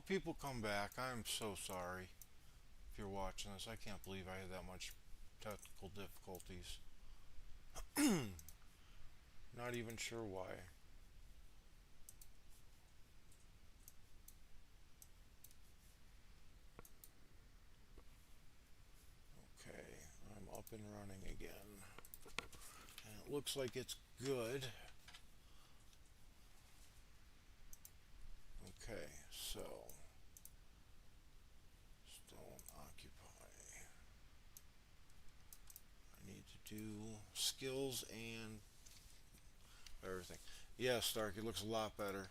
Hope people come back. I'm so sorry if you're watching this. I can't believe I had that much technical difficulties. Not even sure why. Okay, I'm up and running again. And it looks like it's good. Okay, so stone occupy. I need to do skills and everything. Yeah, Stark, it looks a lot better.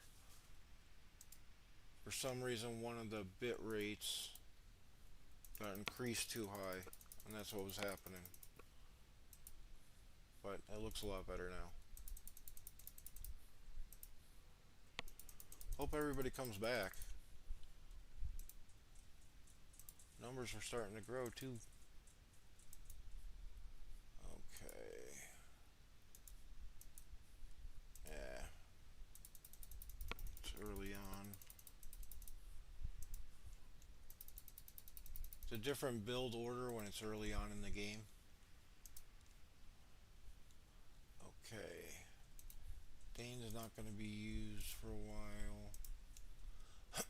For some reason, one of the bit rates got increased too high, and that's what was happening. But it looks a lot better now. Hope everybody comes back. Numbers are starting to grow too. Okay. Yeah. It's early on. It's a different build order when it's early on in the game. Okay. Dane's not going to be used for a while.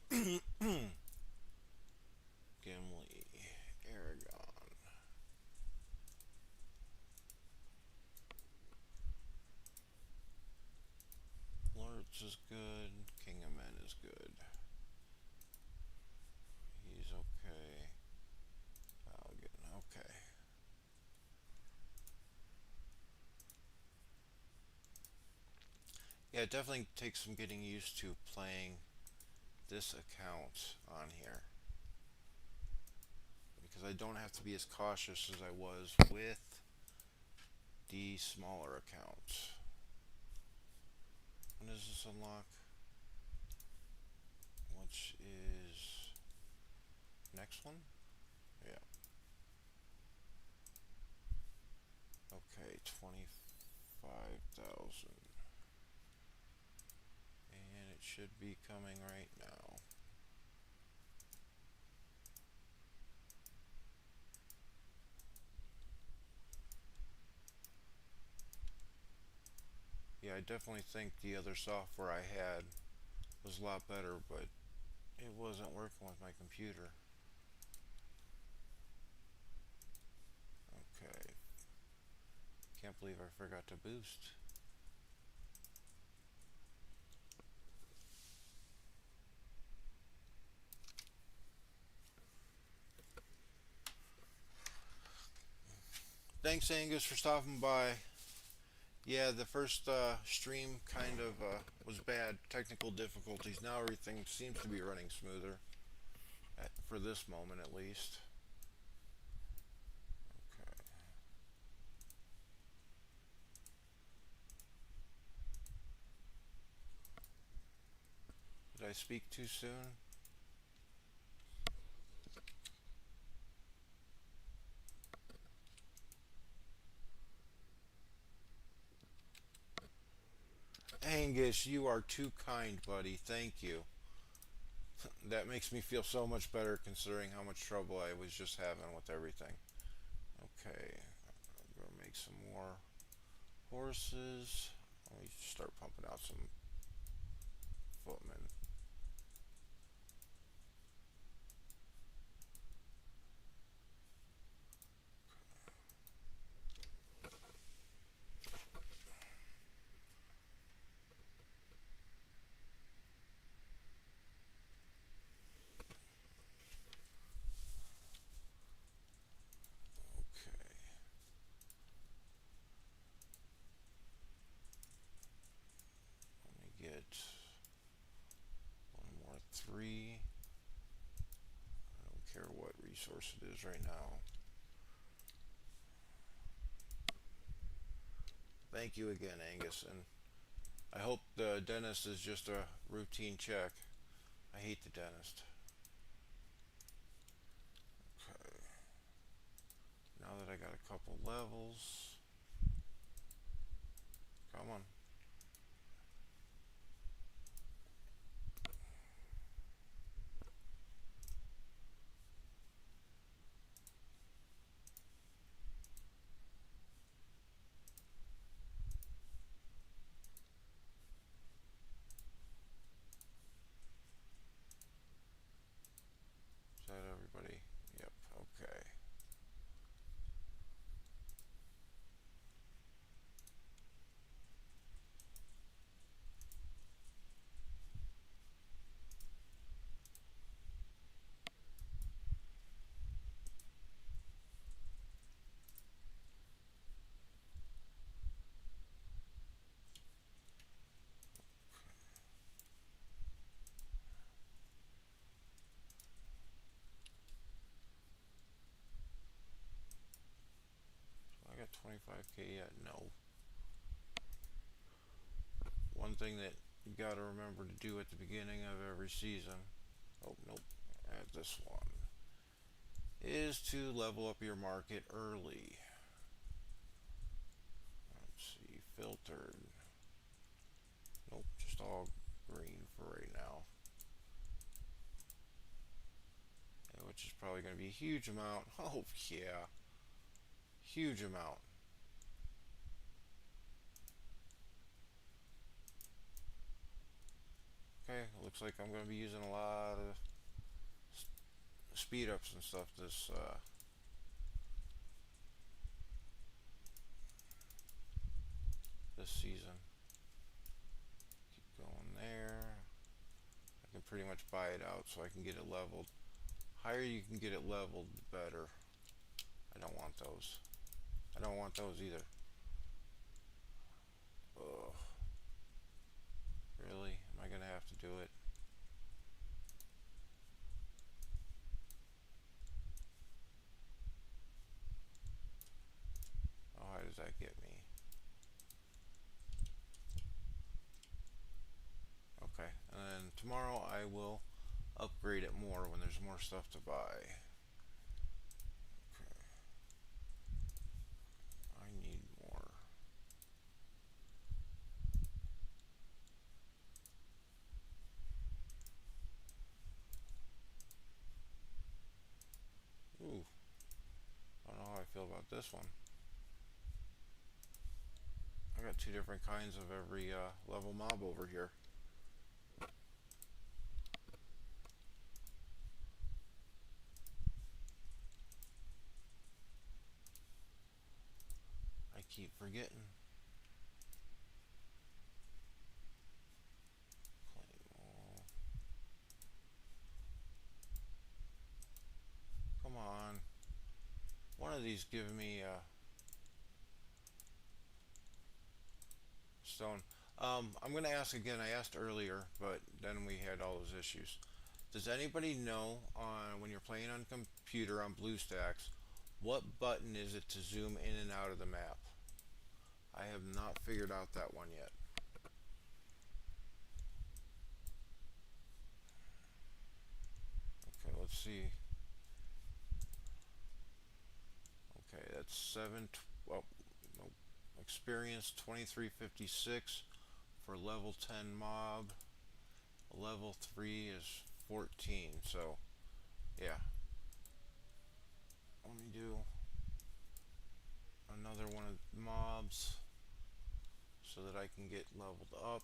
Gimli. Aragon. Lurch is good. King of Men is good. He's okay. Paladin, okay. Yeah, it definitely takes some getting used to playing this account on here because I don't have to be as cautious as I was with the smaller accounts. When does this unlock? Which is next one? Yeah. Okay, 25,000. And it should be coming right now. Yeah, I definitely think the other software I had was a lot better, but it wasn't working with my computer. Okay. Can't believe I forgot to boost. Thanks, Angus, for stopping by. Yeah, the first stream kind of was bad, technical difficulties. Now everything seems to be running smoother, for this moment at least. Okay. Did I speak too soon? Angus, you are too kind, buddy. Thank you. That makes me feel so much better considering how much trouble I was just having with everything. Okay, I'm gonna make some more horses. Let me start pumping out some footmen. Okay. Let me get one more three. I don't care what resource it is right now. Thank you again, Angus, and I hope the dentist is just a routine check. I hate the dentist. Okay. Now that I got a couple levels, come on. 25k yet? No. One thing that you gotta remember to do at the beginning of every season, oh nope, add this one, is to level up your market early. Let's see, filtered. Nope, just all green for right now. Which is probably going to be a huge amount. Oh, yeah. Huge amount. Okay, looks like I'm going to be using a lot of speed ups and stuff this season. Keep going there. I can pretty much buy it out so I can get it leveled. Higher you can get it leveled, the better. I don't want those. I don't want those either. Ugh. Really? Am I going to have to do it? Oh, how does that get me? Okay, and then tomorrow I will upgrade it more when there's more stuff to buy. Okay. I need more. Ooh. I don't know how I feel about this one. I got two different kinds of every level mob over here. I keep forgetting. Claymore. Come on. One of these give me stone. I'm going to ask again. I asked earlier, but then we had all those issues. Does anybody know when you're playing on computer on BlueStacks, what button is it to zoom in and out of the map? I have not figured out that one yet. Okay, let's see. Okay, that's 7. Well, nope. Experience 2356 for level 10 mob. Level 3 is 14. So, yeah. Let me do another one of the mobs so that I can get leveled up.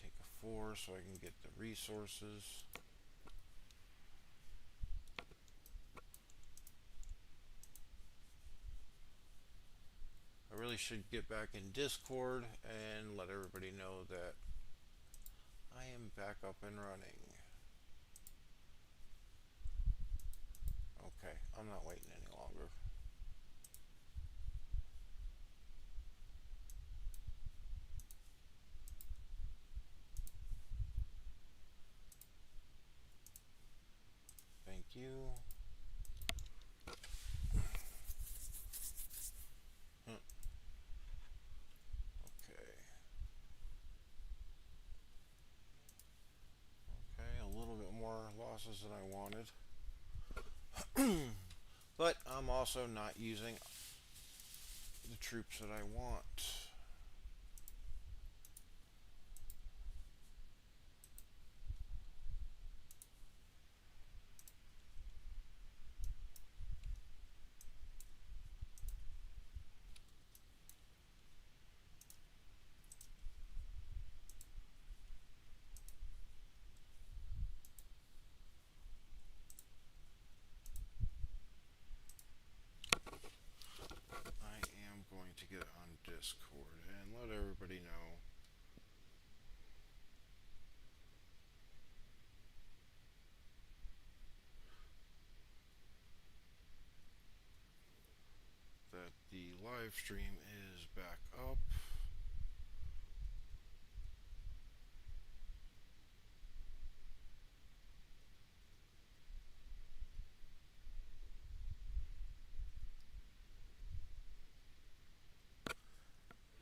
Take a 4 so I can get the resources. I really should get back in Discord and let everybody know that I am back up and running. Okay, I'm not waiting any longer. Thank you. Okay. Okay, a little bit more losses than I wanted. But I'm also not using the troops that I want. I am going to get on Discord and let everybody know that the live stream is back up.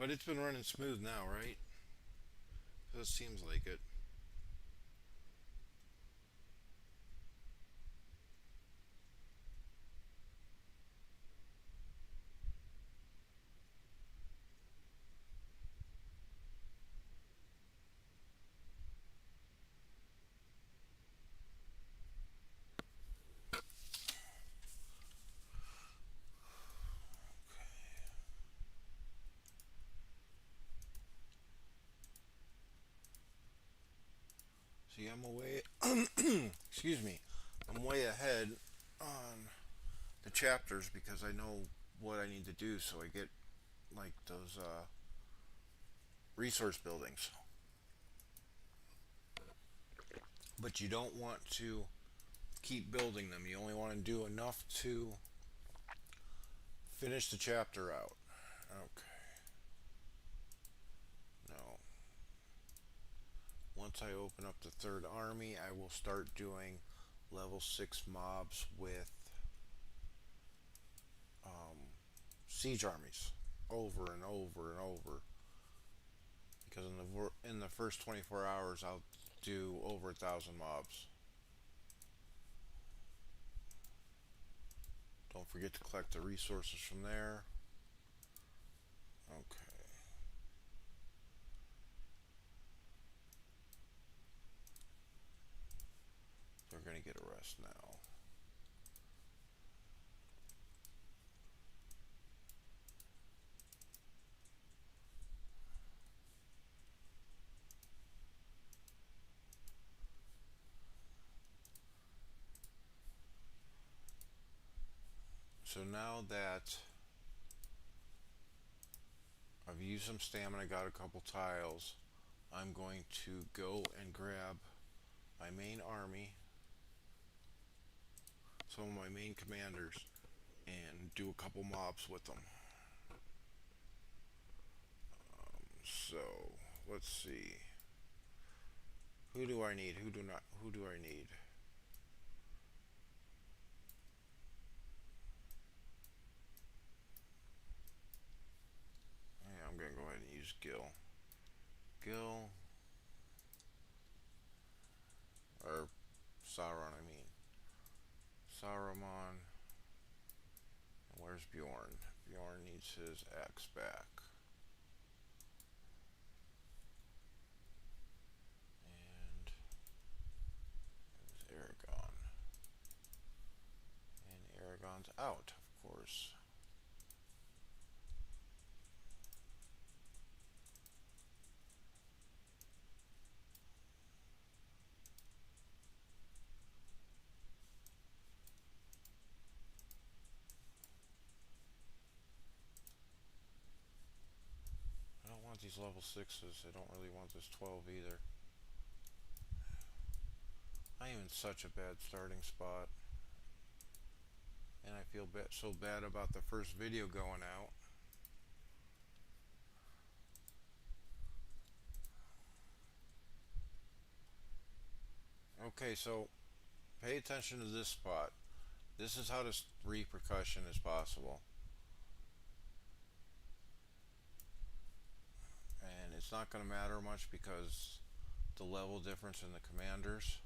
But it's been running smooth now, right? It seems like it. See, I'm away. Excuse me. I'm way ahead on the chapters because I know what I need to do, so I get like those resource buildings. But you don't want to keep building them. You only want to do enough to finish the chapter out. Okay. No. Once I open up the third army, I will start doing level 6 mobs with um, siege armies over and over and over. Because in the first 24 hours, I'll do over 1,000 mobs. Don't forget to collect the resources from there. Okay. They're going to get a rest now. So now that I've used some stamina, got a couple tiles, I'm going to go and grab my main army, some of my main commanders, and do a couple mobs with them. So let's see. Who do I need? Who do I need? Yeah, I'm gonna go ahead and use Gil. Gil or Sauron, I mean. Saruman. And where's Bjorn? Bjorn needs his axe back. And there's Aragon. And Aragon's out, of course. I don't want these level 6s. I don't really want this 12 either. I am in such a bad starting spot. And I feel so bad about the first video going out. Okay, so pay attention to this spot. This is how this repercussion is possible. And it's not going to matter much because the level difference in the commanders.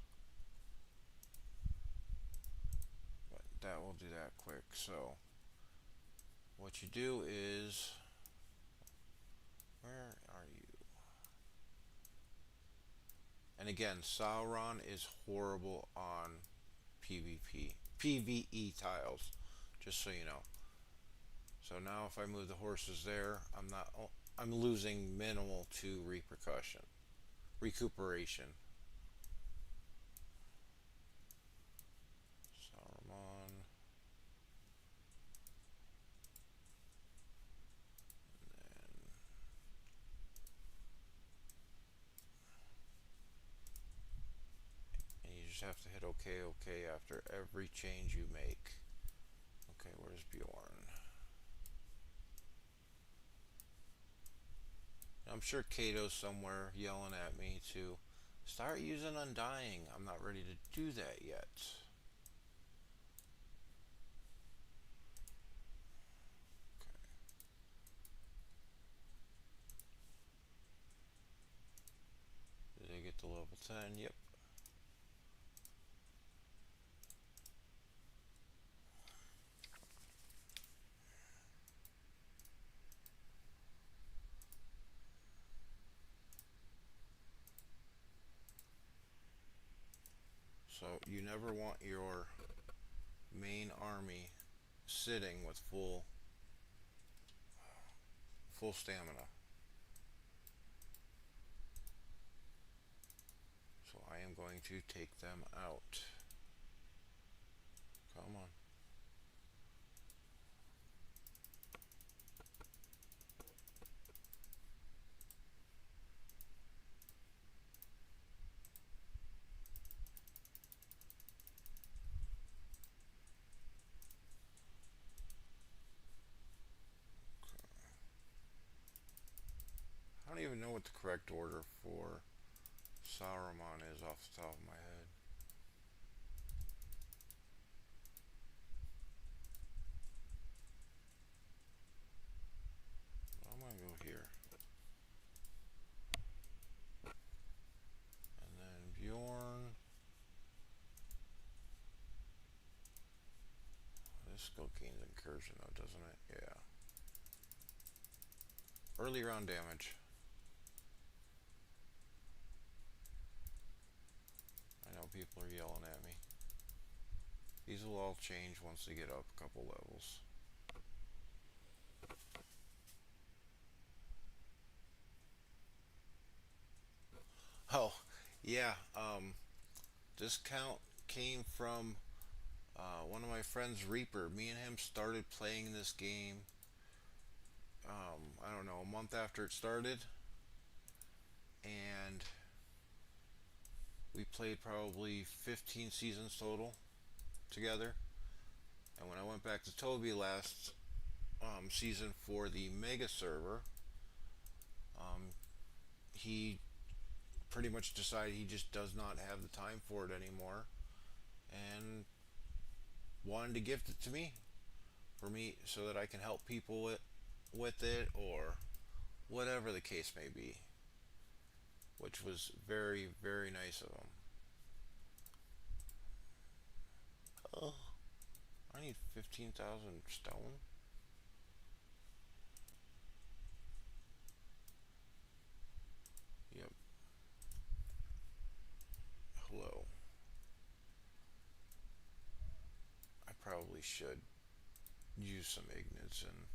But that will do that quick. So what you do is, where are you? And again, Sauron is horrible on PvE tiles, just so you know. So now if I move the horses there, I'm losing minimal to recuperation. Saruman. And you just have to hit OK after every change you make. Okay, where's Bjorn? I'm sure Kato's somewhere yelling at me to start using Undying. I'm not ready to do that yet. 10, yep. So you never want your main army sitting with full stamina. So I am going to take them out. Come on. I don't even know what the correct order for Saruman is off the top of my head. I'm gonna go here. And then Bjorn. This still gains incursion though, doesn't it? Yeah. Early round damage. I know people are yelling at me. These will all change once they get up a couple levels. Oh, yeah. This count came from one of my friends, Reaper. Me and him started playing this game. I don't know, a month after it started, and we played probably 15 seasons total together. And when I went back to Toby last season for the Mega server, um, he pretty much decided he just does not have the time for it anymore, and wanted to gift it to me for me so that I can help people with it or whatever the case may be, which was very, very nice of him. Oh, I need 15,000 stone. Yep. Hello. I probably should use some ignits and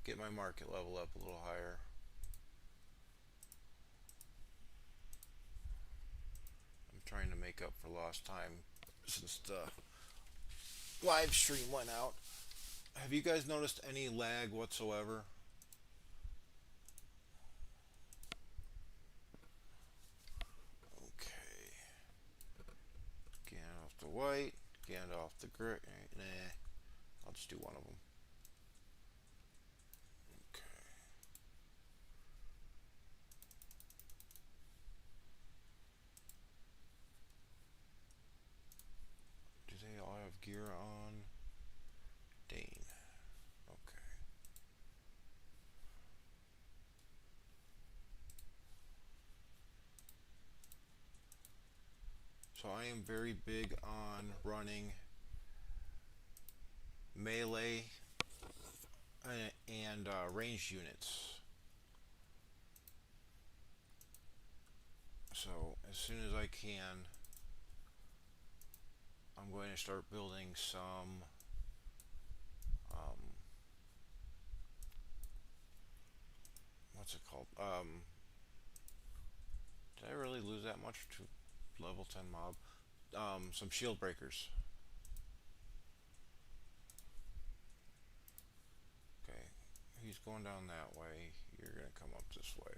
get my market level up a little higher. I'm trying to make up for lost time since the live stream went out. Have you guys noticed any lag whatsoever? Okay. Gandalf the white, Gandalf the gray. Nah, I'll just do one of them. Okay. Do they all have gear on? Dane. Okay. So I am very big on running melee and ranged units. So as soon as I can, I'm going to start building some what's it called? Did I really lose that much to level 10 mob? Some shield breakers. Okay, he's going down that way. You're gonna come up this way.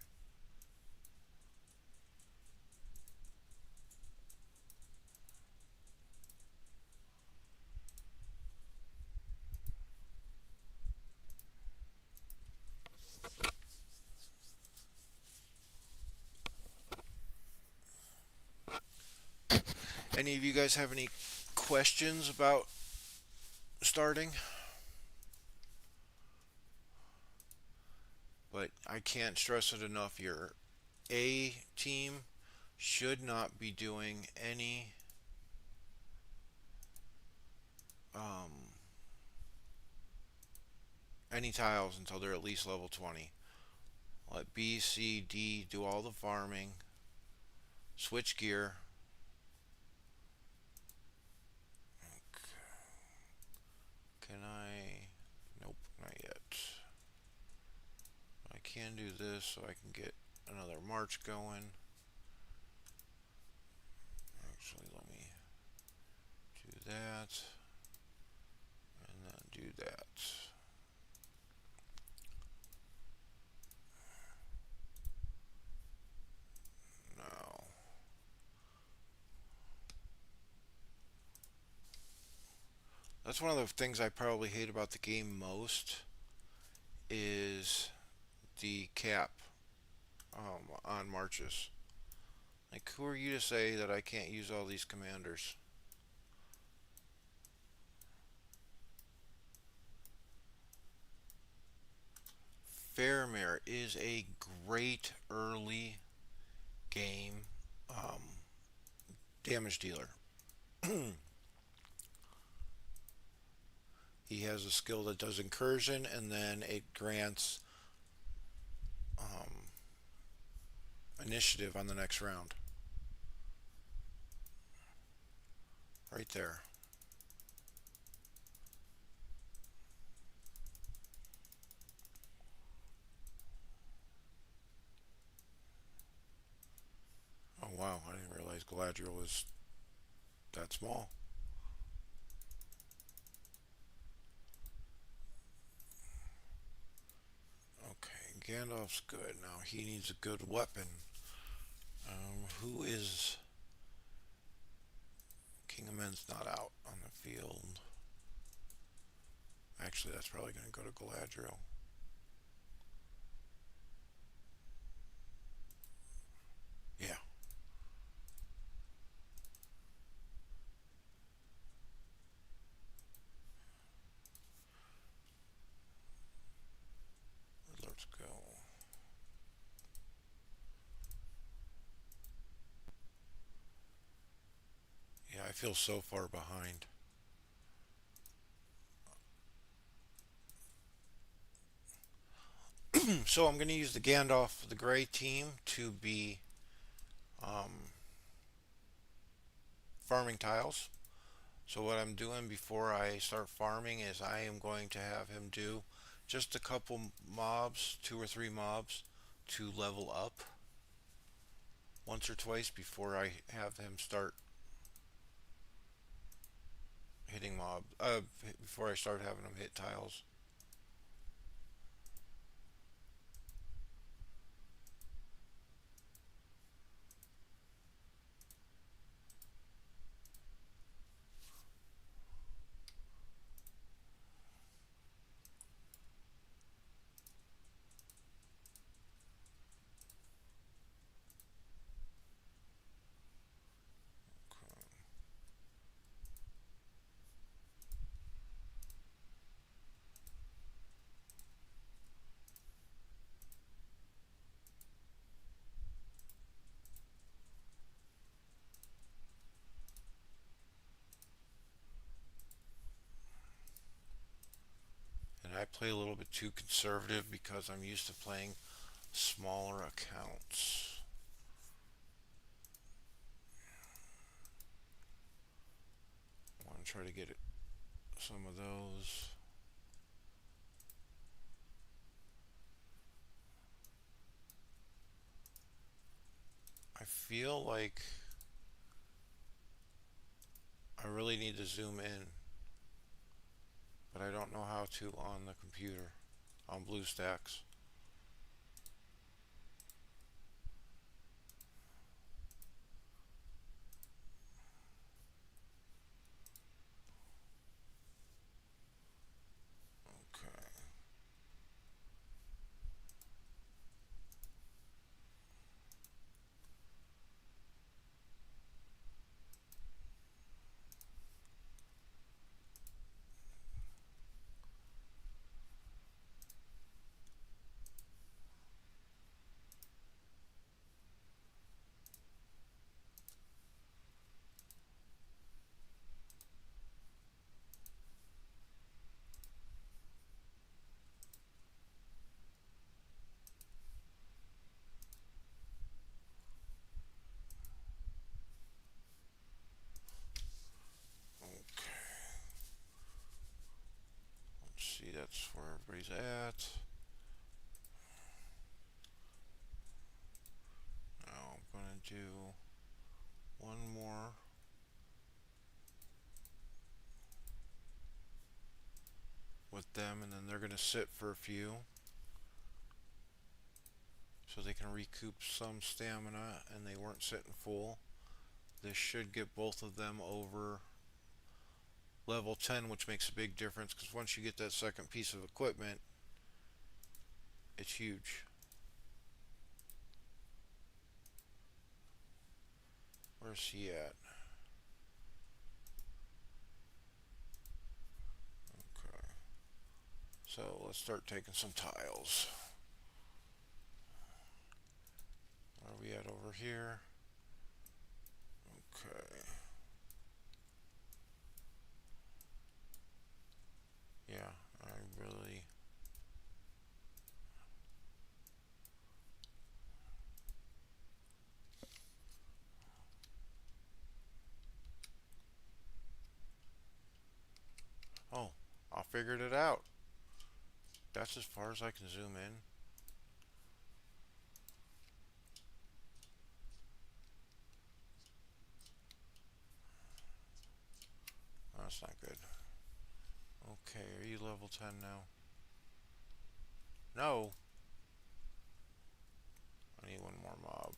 Any of you guys have any questions about starting? But I can't stress it enough. Your A team should not be doing um, any tiles until they're at least level 20. Let B, C, D do all the farming. Switch gear. Can I? Nope, not yet. I can do this so I can get another march going. Actually, let me do that and then do that. Now, that's one of the things I probably hate about the game most is the cap on marches. Like, who are you to say that I can't use all these commanders? Fairmere is a great early game damage dealer. He has a skill that does incursion, and then it grants um, initiative on the next round. Right there. Oh wow, I didn't realize Galadriel was that small. Okay, Gandalf's good. Now he needs a good weapon. Who is King of Men's not out on the field? Actually, that's probably going to go to Galadriel. Yeah, let's go. Yeah, I feel so far behind. So I'm going to use the Gandalf, the Gray team, to be um, farming tiles. So what I'm doing before I start farming is I am going to have him do just a couple mobs, 2 or 3 mobs, to level up once or twice before I have him start hitting mob. Before I start having him hit tiles. And I play a little bit too conservative because I'm used to playing smaller accounts. I want to try to get some of those. I feel like I really need to zoom in, but I don't know how to on the computer on BlueStacks. Okay. that's where everybody's at. Now I'm gonna do one more. With them, and then they're gonna sit for a few so they can recoup some stamina, and they weren't sitting full. This should get both of them over level 10, which makes a big difference because once you get that second piece of equipment, it's huge. Where's he at? Okay. So let's start taking some tiles. Where are we at over here? Okay. Yeah, I really... Oh, I figured it out. That's as far as I can zoom in. Oh, that's not good. Okay, are you level 10 now? No. I need one more mob.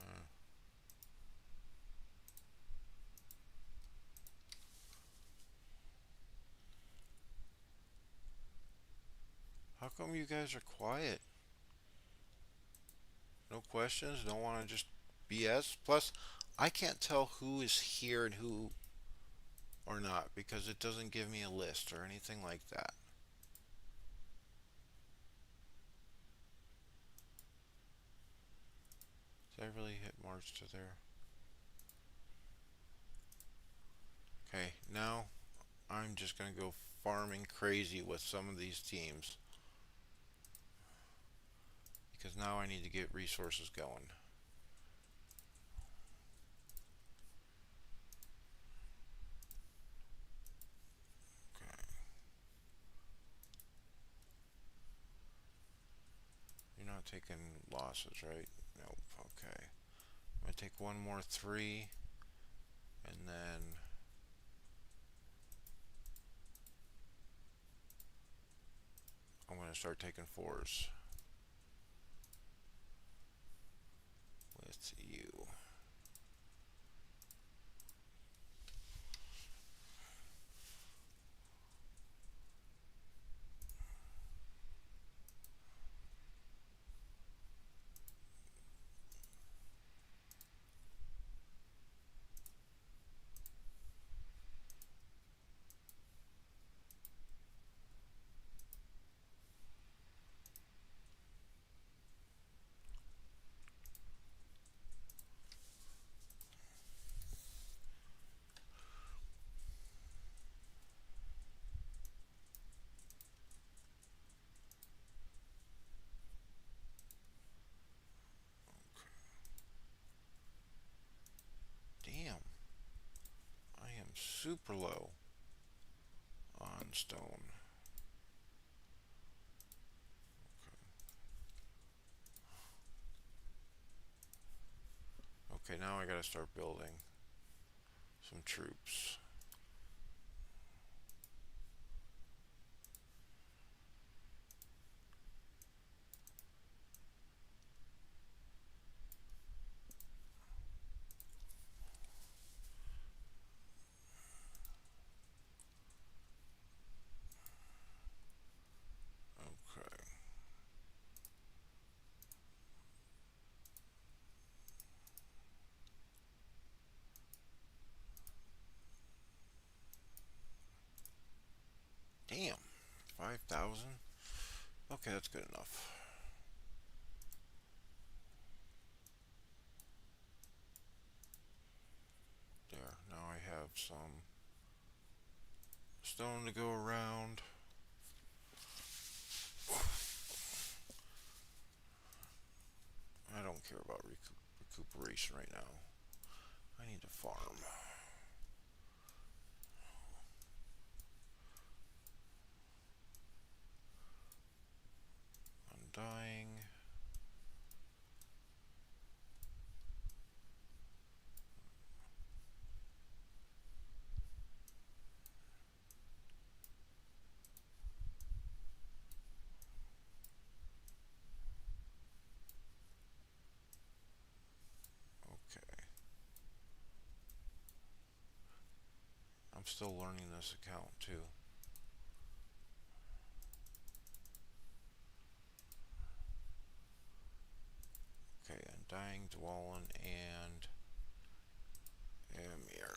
Uh, how come you guys are quiet? No questions? Don't want to just BS? Plus, I can't tell who is here and who or not because it doesn't give me a list or anything like that. Did I really hit March to there? Okay, now I'm just going to go farming crazy with some of these teams because now I need to get resources going. Okay. You're not taking losses, right? Nope. Okay. I'm going to take one more 3 and then I'm going to start taking 4s with you. Damn. I am super low on stone. Okay, now I gotta start building some troops. Okay. Damn. 5,000? Okay, that's good enough. There, now I have some stone to go around. I don't care about recuperation right now. I need to farm. Undying. Okay. I'm still learning this account too. Okay, Undying, Dwallin, and Amir.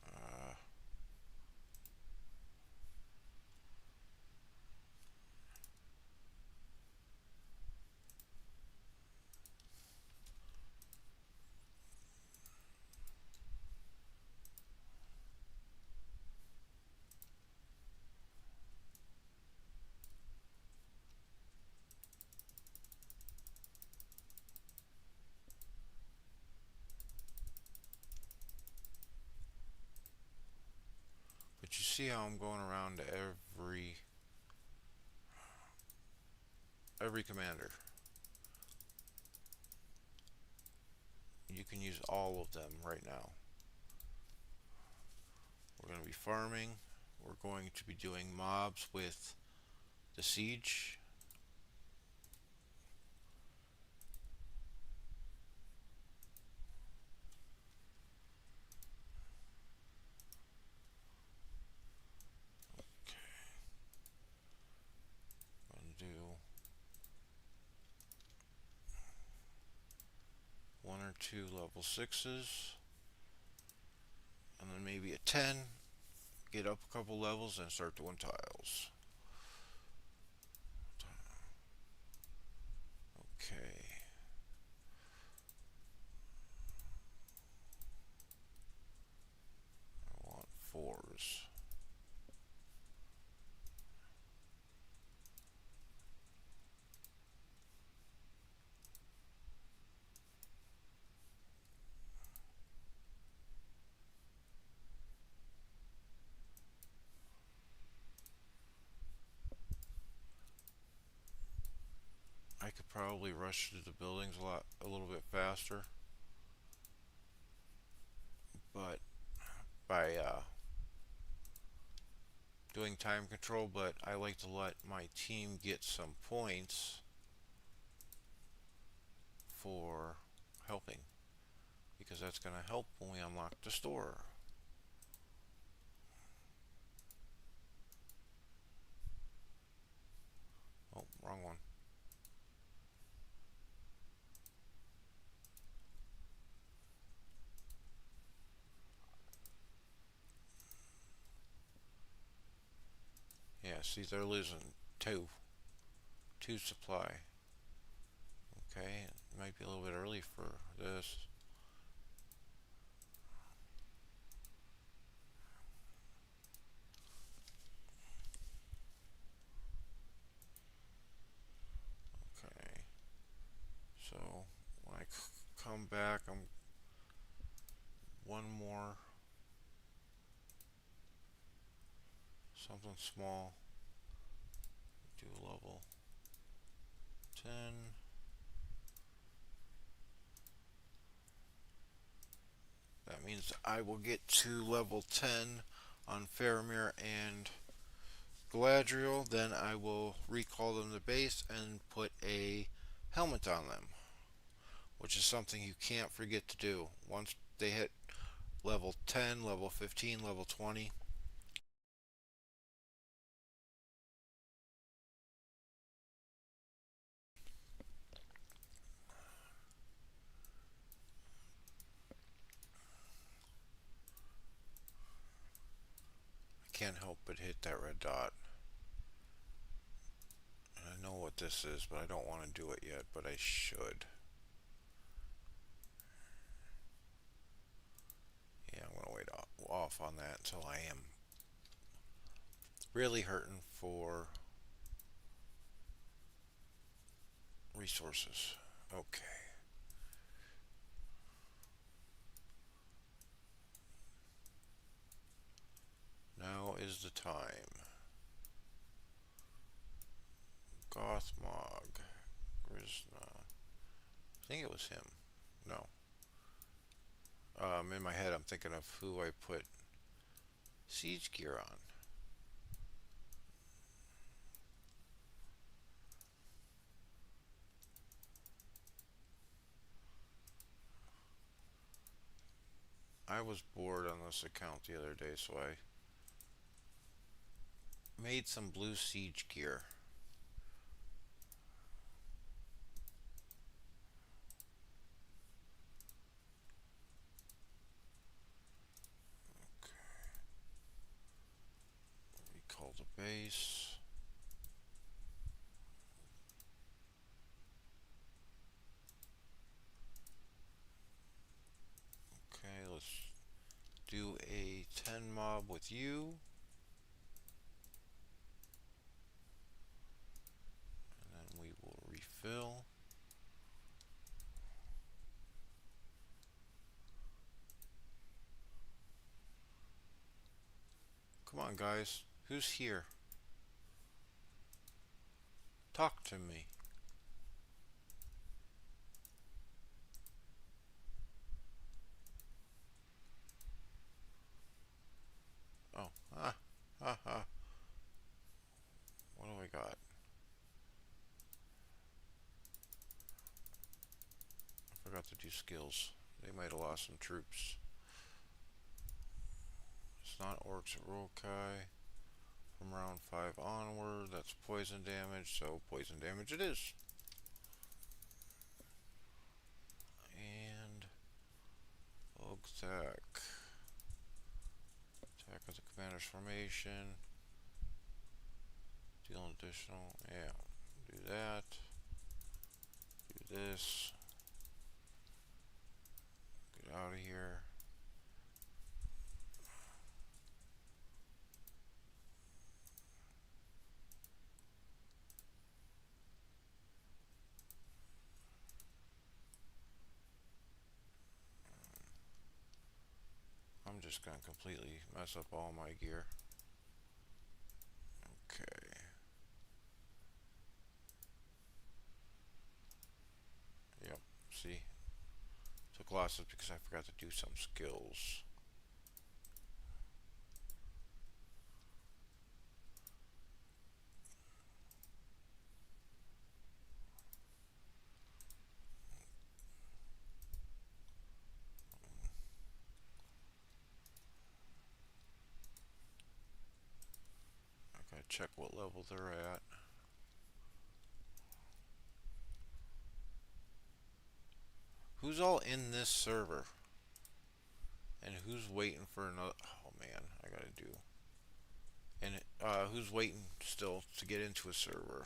Uh, but you see how I'm going around to every commander. You can use all of them right now. We're going to be farming. We're going to be doing mobs with the siege. I'm going to do one or two level 6s, and then maybe a 10. Get up a couple levels and start doing tiles. Okay. I want 4s. I could probably rush through the buildings a little bit faster, but by doing time control, but I like to let my team get some points for helping, because that's going to help when we unlock the store. Oh, wrong one. Yeah, see, they're losing two supply. Okay, it might be a little bit early for this. Okay, so when I come back, I'm one more, something small. Do level 10. That means I will get to level 10 on Faramir and Galadriel. Then I will recall them to base and put a helmet percent on them, which is something you can't forget to do. Once they hit level 10, level 15, level 20, I can't help but hit that red dot. And I know what this is, but I don't want to do it yet, but I should. Yeah, I'm going to wait off on that until I am really hurting for resources. Okay. Now is the time. Gothmog. Grisna. I think it was him. No. In my head, I'm thinking of who I put siege gear on. I was bored on this account the other day, so I made some blue siege gear. Recall the base. Okay, let's do a 10 mob with you. And then we will refill. Come on, guys. Who's here? Talk to me. Oh, what do I got? I forgot to do skills. They might have lost some troops. It's not orcs or Rokai. From round 5 onward, that's poison damage, so poison damage it is. And attack. Attack with the commander's formation. Deal an additional, yeah, do that. Do this. Get out of here. I'm just gonna completely mess up all my gear. Okay. Yep, see? Took losses because I forgot to do some skills. I gotta check what level they're at. Who's all in this server? And who's waiting for another? Oh man, I gotta do. And who's waiting still to get into a server?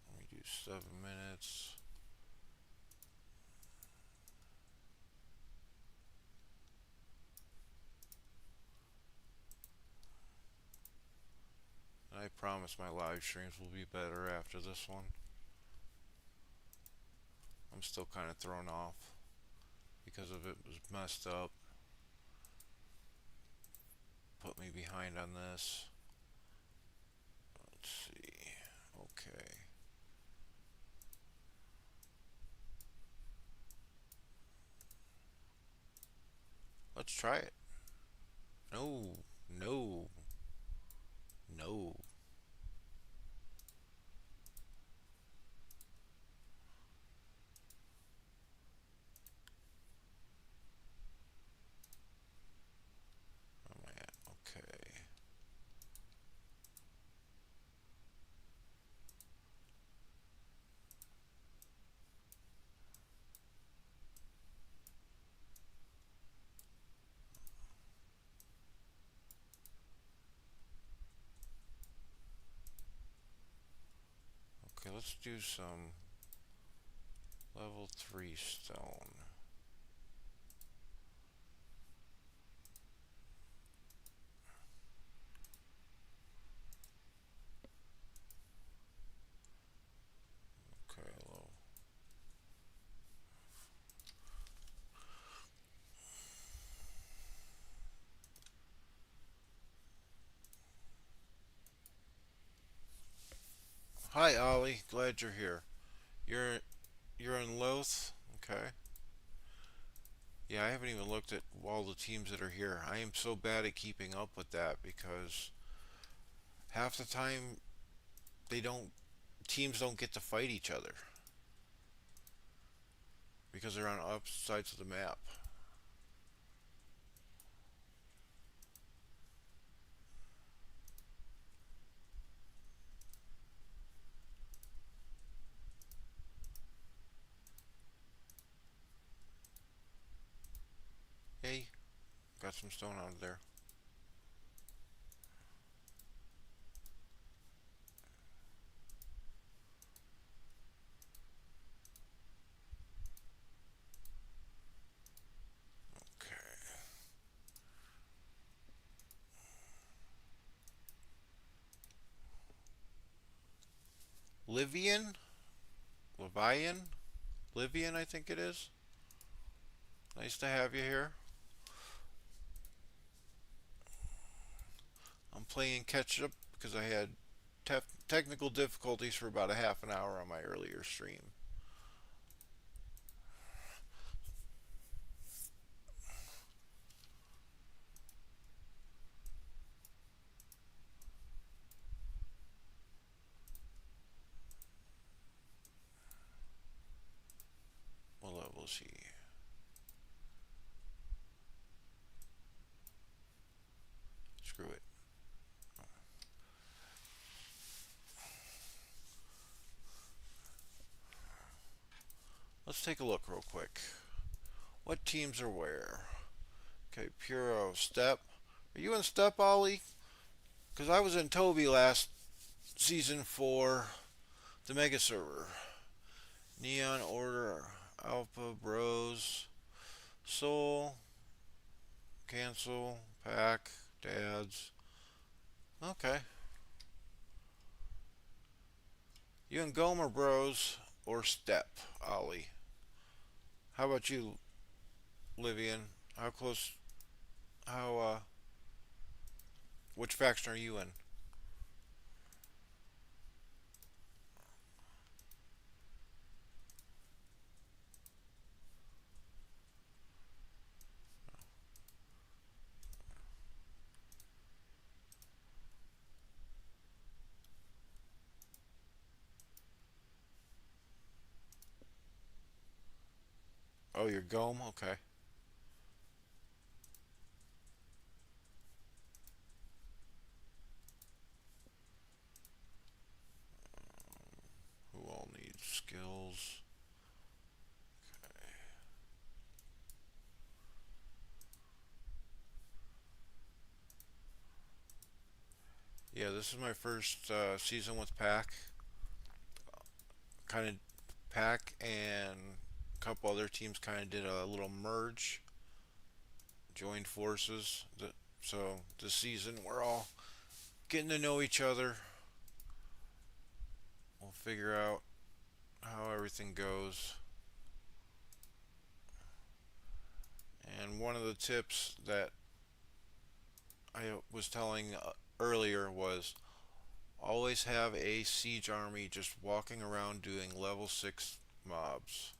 Let me do 7 minutes. I promise my live streams will be better after this one. I'm still kind of thrown off because of it was messed up. Put me behind on this. Let's see. Okay. Let's try it. No, no, no. let's do some level 3 stone. Okay, low. Hi, Ollie. Glad you're here. You're you're in Loth. Okay. Yeah, I haven't even looked at all the teams that are here. I am so bad at keeping up with that because half the time they don't teams don't get to fight each other because they're on opposite sides of the map. Hey, got some stone out of there. Okay. Livian? Livian? Livian, I think it is. Nice to have you here. I'm playing catch up because I had technical difficulties for about a half an hour on my earlier stream. What level is he? Screw it. Let's take a look real quick. What teams are where? Okay, Puro, Step. Are you in Step, Ollie? Because I was in Toby last season for the Mega Server. Neon Order, Alpha, Bros, Soul, Cancel, Pack, Dads. Okay. You and Gomer Bros or Step, Ollie? How about you, Livian? How close? Which faction are you in? Oh, you're Gome? Okay. Who all needs skills? Yeah, this is my first season with Pack. Kind of Pack and a couple other teams kind of did a little merge, joined forces. So this season we're all getting to know each other. We'll figure out how everything goes. And one of the tips that I was telling earlier was always have a siege army just walking around doing level 6 mobs.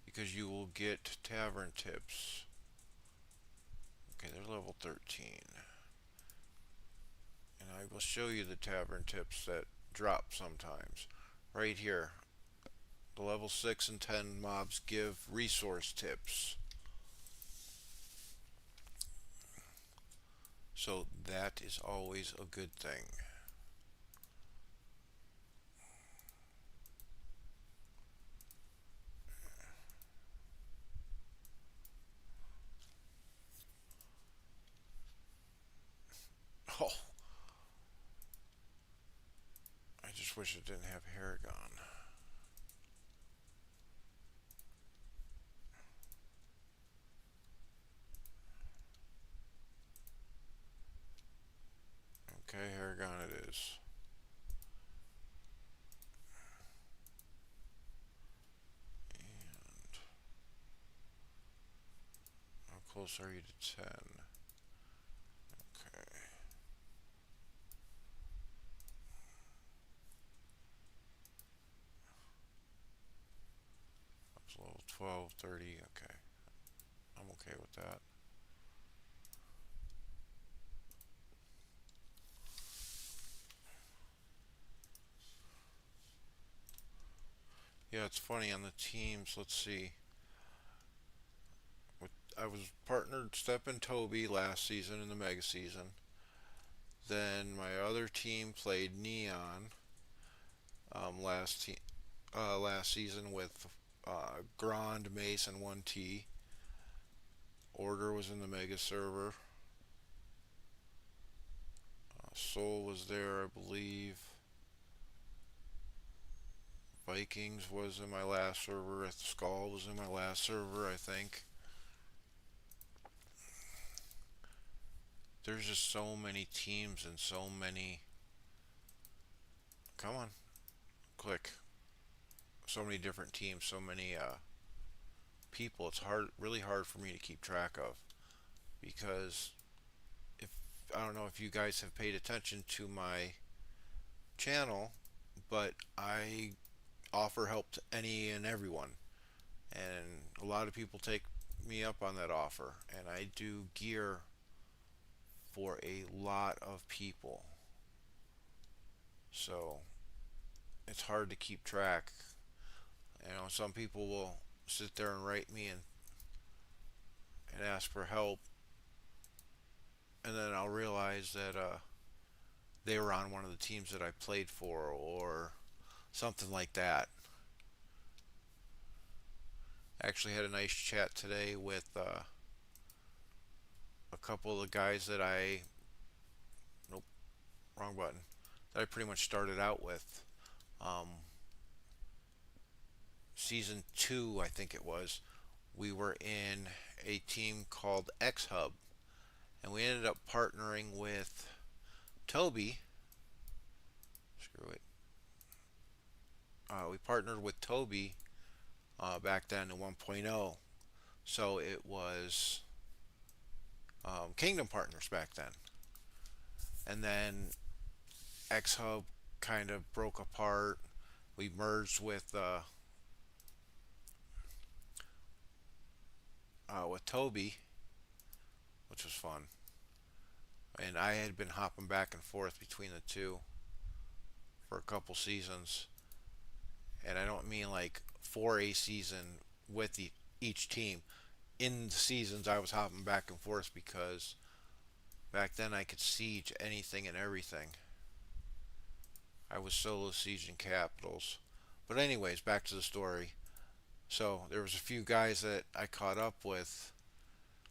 Because you will get tavern tips. Okay, they're level 13. And I will show you the tavern tips that drop sometimes. Right here. The level 6 and 10 mobs give resource tips. So that is always a good thing. Oh, just wish it didn't have Haragon. Okay, Haragon it is. And how close are you to 10? Okay. That's level 12, 30. Okay. I'm okay with that. Yeah, it's funny on the teams. Let's see. I was partnered Step and Toby last season in the Mega Season. Then my other team played Neon last season with Grand, Mace, and 1T. Order was in the Mega server. Soul was there, I believe. Vikings was in my last server. Skull was in my last server, I think. There's just so many teams and so many. Come on, click. So many different teams, so many people. It's really hard for me to keep track of because if I don't know if you guys have paid attention to my channel, but I offer help to any and everyone, and a lot of people take me up on that offer, and I do gear for a lot of people. So it's hard to keep track. Some people will sit there and write me and ask for help, and then I'll realize that they were on one of the teams that I played for, or something like that. I actually had a nice chat today with a couple of the guys that I, nope, wrong button, that I pretty much started out with. Um, Season 2, I think it was, we were in a team called X Hub, and we ended up partnering with Toby. Screw it. We partnered with Toby back then in 1.0. So it was Kingdom Partners back then. And then X Hub kind of broke apart. We merged with Toby, which was fun. And I had been hopping back and forth between the two for a couple seasons. And I don't mean like for a season with each team. In the seasons, I was hopping back and forth because back then I could siege anything and everything. I was solo sieging capitals. But anyways, back to the story. So there was a few guys that I caught up with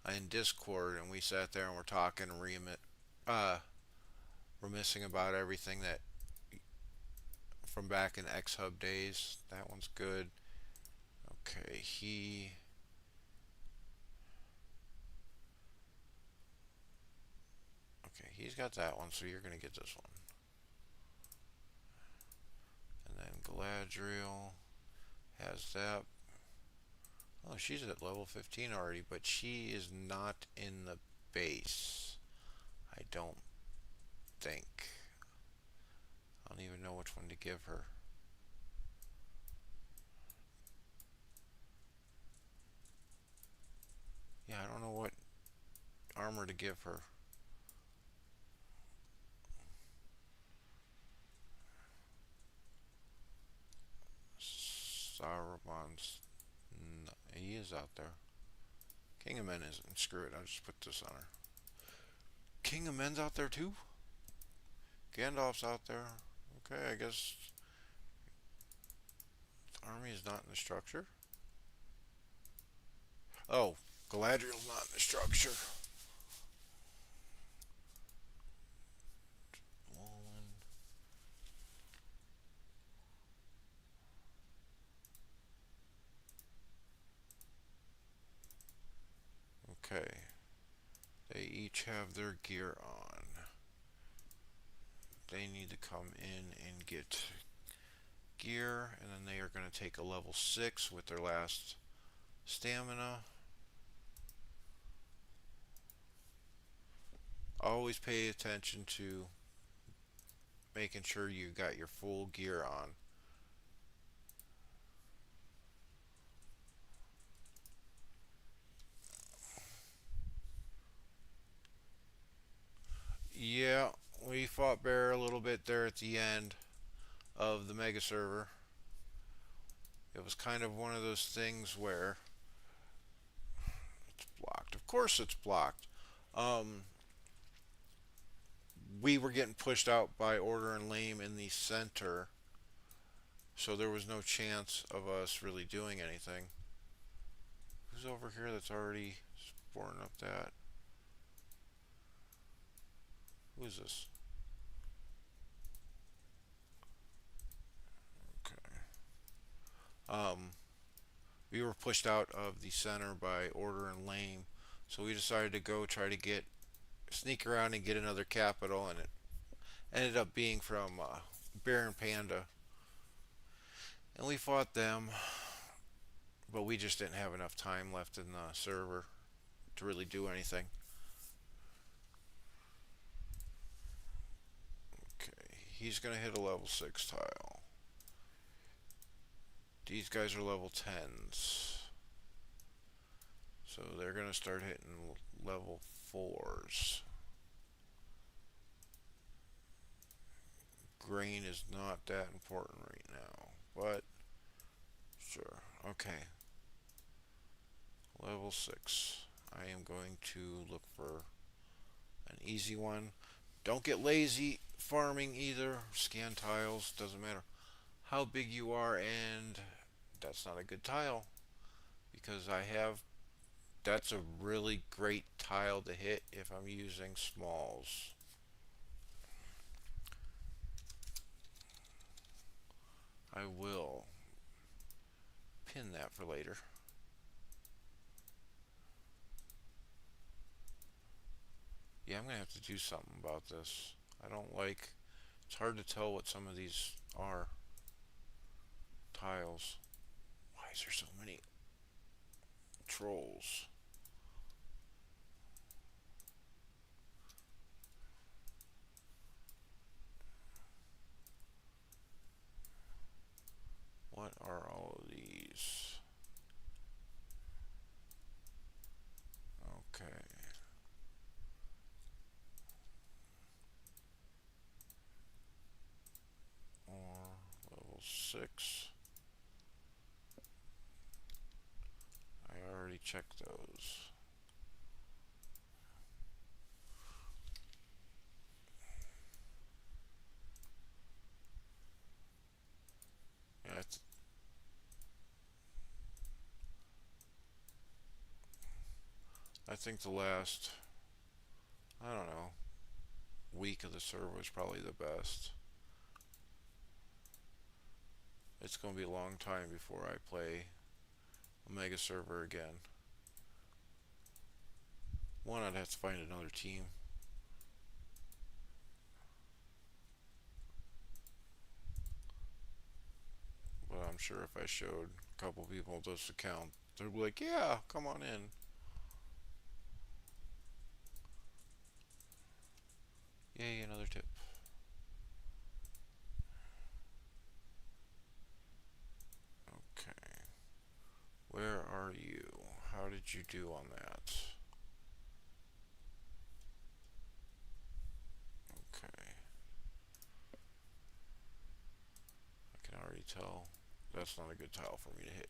in Discord, and we sat there and we're talking and reminiscing about everything that from back in X Hub days. That one's good. Okay, he's got that one, so you're gonna get this one. And then Galadriel has that. Oh, she's at level 15 already, but she is not in the base. I don't think. I don't even know which one to give her. Yeah, I don't know what armor to give her. Saruman's. No, he is out there. King of Men isn't. Screw it. I'll just put this on her. King of Men's out there too? Gandalf's out there. Okay, I guess the army is not in the structure. Oh, Galadriel's not in the structure. have their gear on. They need to come in and get gear, and then they are going to take a level 6 with their last stamina. Always pay attention to making sure you got your full gear on. Yeah, we fought Bear a little bit there at the end of the mega server. It was kind of one of those things where it's blocked. Of course it's blocked. Um, we were getting pushed out by Order and Lame in the center, so there was no chance of us really doing anything. Who's over here that's already sporting up that? Who is this? Okay. We were pushed out of the center by Order and Lame, so we decided to go try to get sneak around and get another capital, and it ended up being from Bear and Panda, and we fought them, but we just didn't have enough time left in the server to really do anything. Okay, he's gonna hit a level 6 tile. These guys are level 10s. So they're going to start hitting level 4s. Grain is not that important right now, but sure. Okay. Level 6. I am going to look for an easy one. Don't get lazy farming either. Scan tiles, doesn't matter how big you are, and that's not a good tile because that's a really great tile to hit if I'm using smalls. I will pin that for later. Yeah, I'm gonna have to do something about this. I don't like, it's hard to tell what some of these are. Tiles. Why is there so many trolls? What are all of these? Okay. Or level 6. I already checked those. Yeah, I think the last, I don't know, week of the server was probably the best. It's going to be a long time before I play a mega server again. One, I'd have to find another team. But I'm sure if I showed a couple people this account, they'd be like, yeah, come on in. Yay, another tip. Okay. Where are you? How did you do on that? Okay. I can already tell that's not a good tile for me to hit.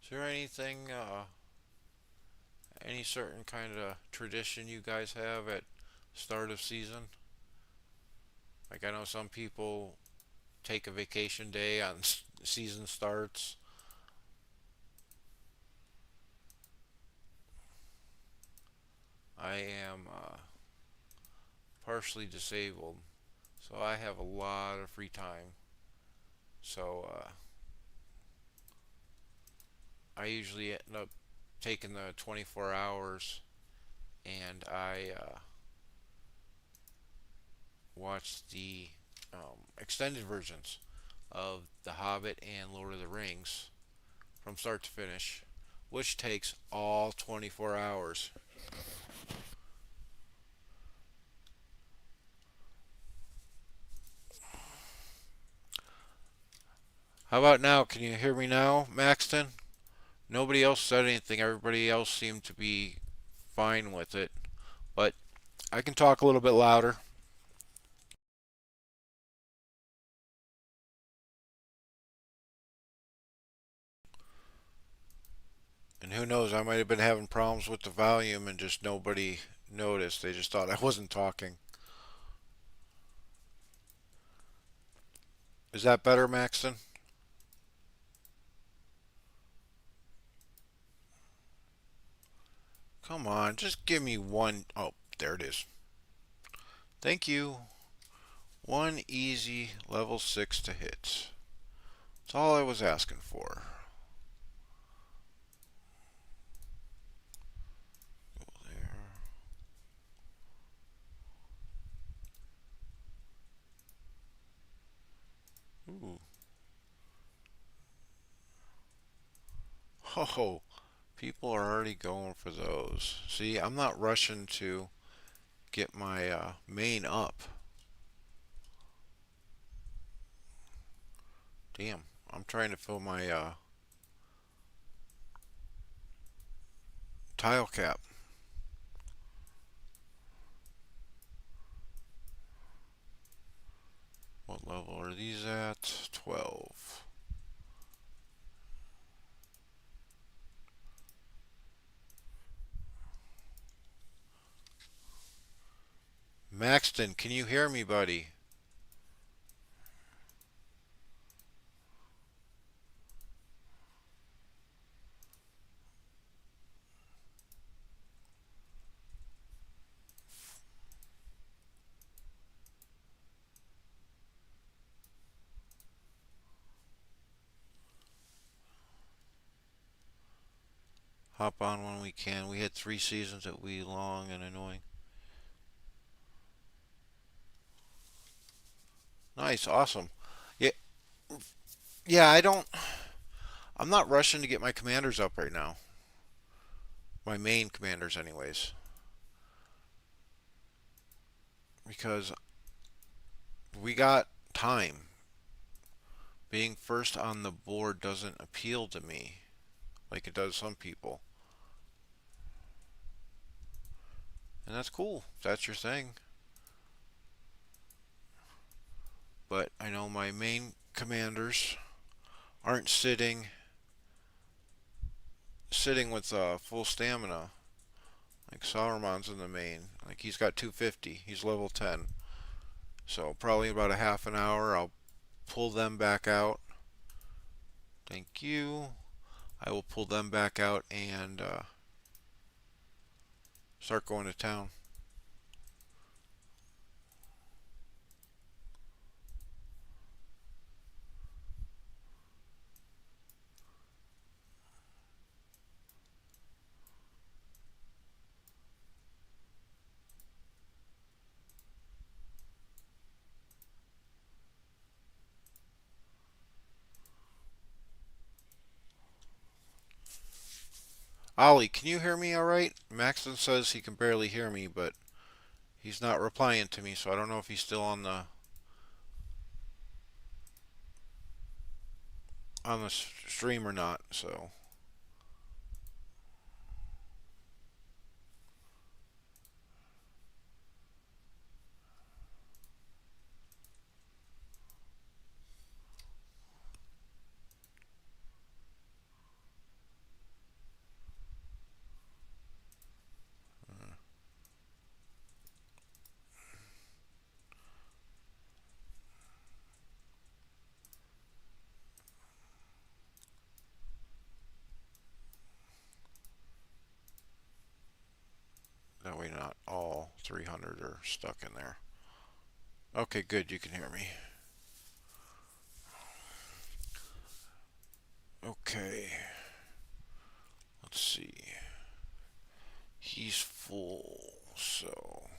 Is there anything, any certain kind of tradition you guys have at start of season? Like I know some people take a vacation day on season starts. I am partially disabled, so I have a lot of free time. So I usually end up taking the 24 hours and I watch the extended versions of The Hobbit and Lord of the Rings from start to finish, which takes all 24 hours. How about now? Can you hear me now, Maxton? Nobody else said anything. Everybody else seemed to be fine with it. But I can talk a little bit louder. And who knows, I might have been having problems with the volume and just nobody noticed. They just thought I wasn't talking. Is that better, Maxton? Come on, just give me one. Oh, there it is. Thank you. One easy level 6 to hit. That's all I was asking for. Go there. Ooh. Oh, people are already going for those. See, I'm not rushing to get my main up. Damn, I'm trying to fill my tile cap. What level are these at? 12. Maxton, can you hear me, buddy? Hop on when we can. We had 3 seasons that we long and annoying. Nice, awesome. Yeah, yeah. I'm not rushing to get my commanders up right now. My main commanders, anyways, because we got time. Being first on the board doesn't appeal to me like it does some people, and that's cool. If that's your thing. But I know my main commanders aren't sitting with full stamina. Like Sauron's in the main. Like he's got 250. He's level 10. So probably about a half an hour I'll pull them back out. Thank you. I will pull them back out and start going to town. Ollie, can you hear me all right? Maxton says he can barely hear me, but he's not replying to me, so I don't know if he's still on the stream or not. So 300 are stuck in there. Okay, good. You can hear me. Okay. Let's see. He's full, so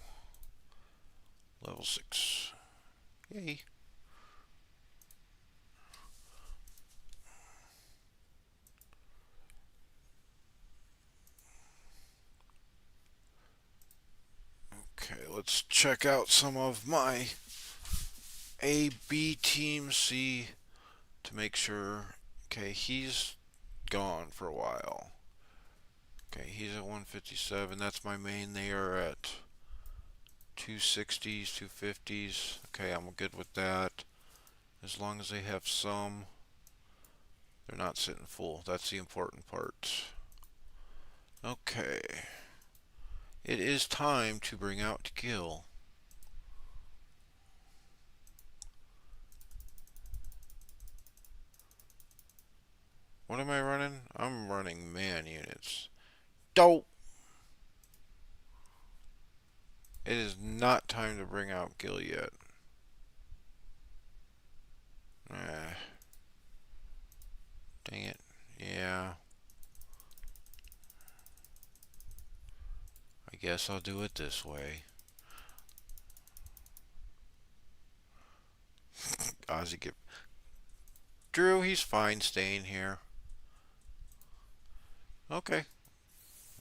level 6. Yay. Okay, let's check out some of my A, B team, C to make sure. Okay, he's gone for a while. Okay, he's at 157. That's my main. They are at 260s, 250s. Okay, I'm good with that. As long as they have some, they're not sitting full. That's the important part. Okay. It is time to bring out Gil. What am I running? I'm running man units. Dope! It is not time to bring out Gil yet. Eh. Dang it. Yeah. I guess I'll do it this way. Ozzy get Drew, he's fine staying here. Okay.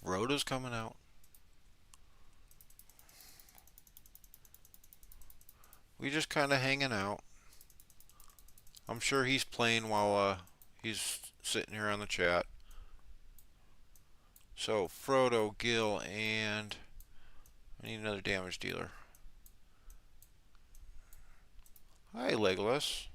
Rhoda's coming out. We just kind of hanging out. I'm sure he's playing while he's sitting here on the chat. So, Frodo, Gil, and I need another damage dealer. Hi, Legolas.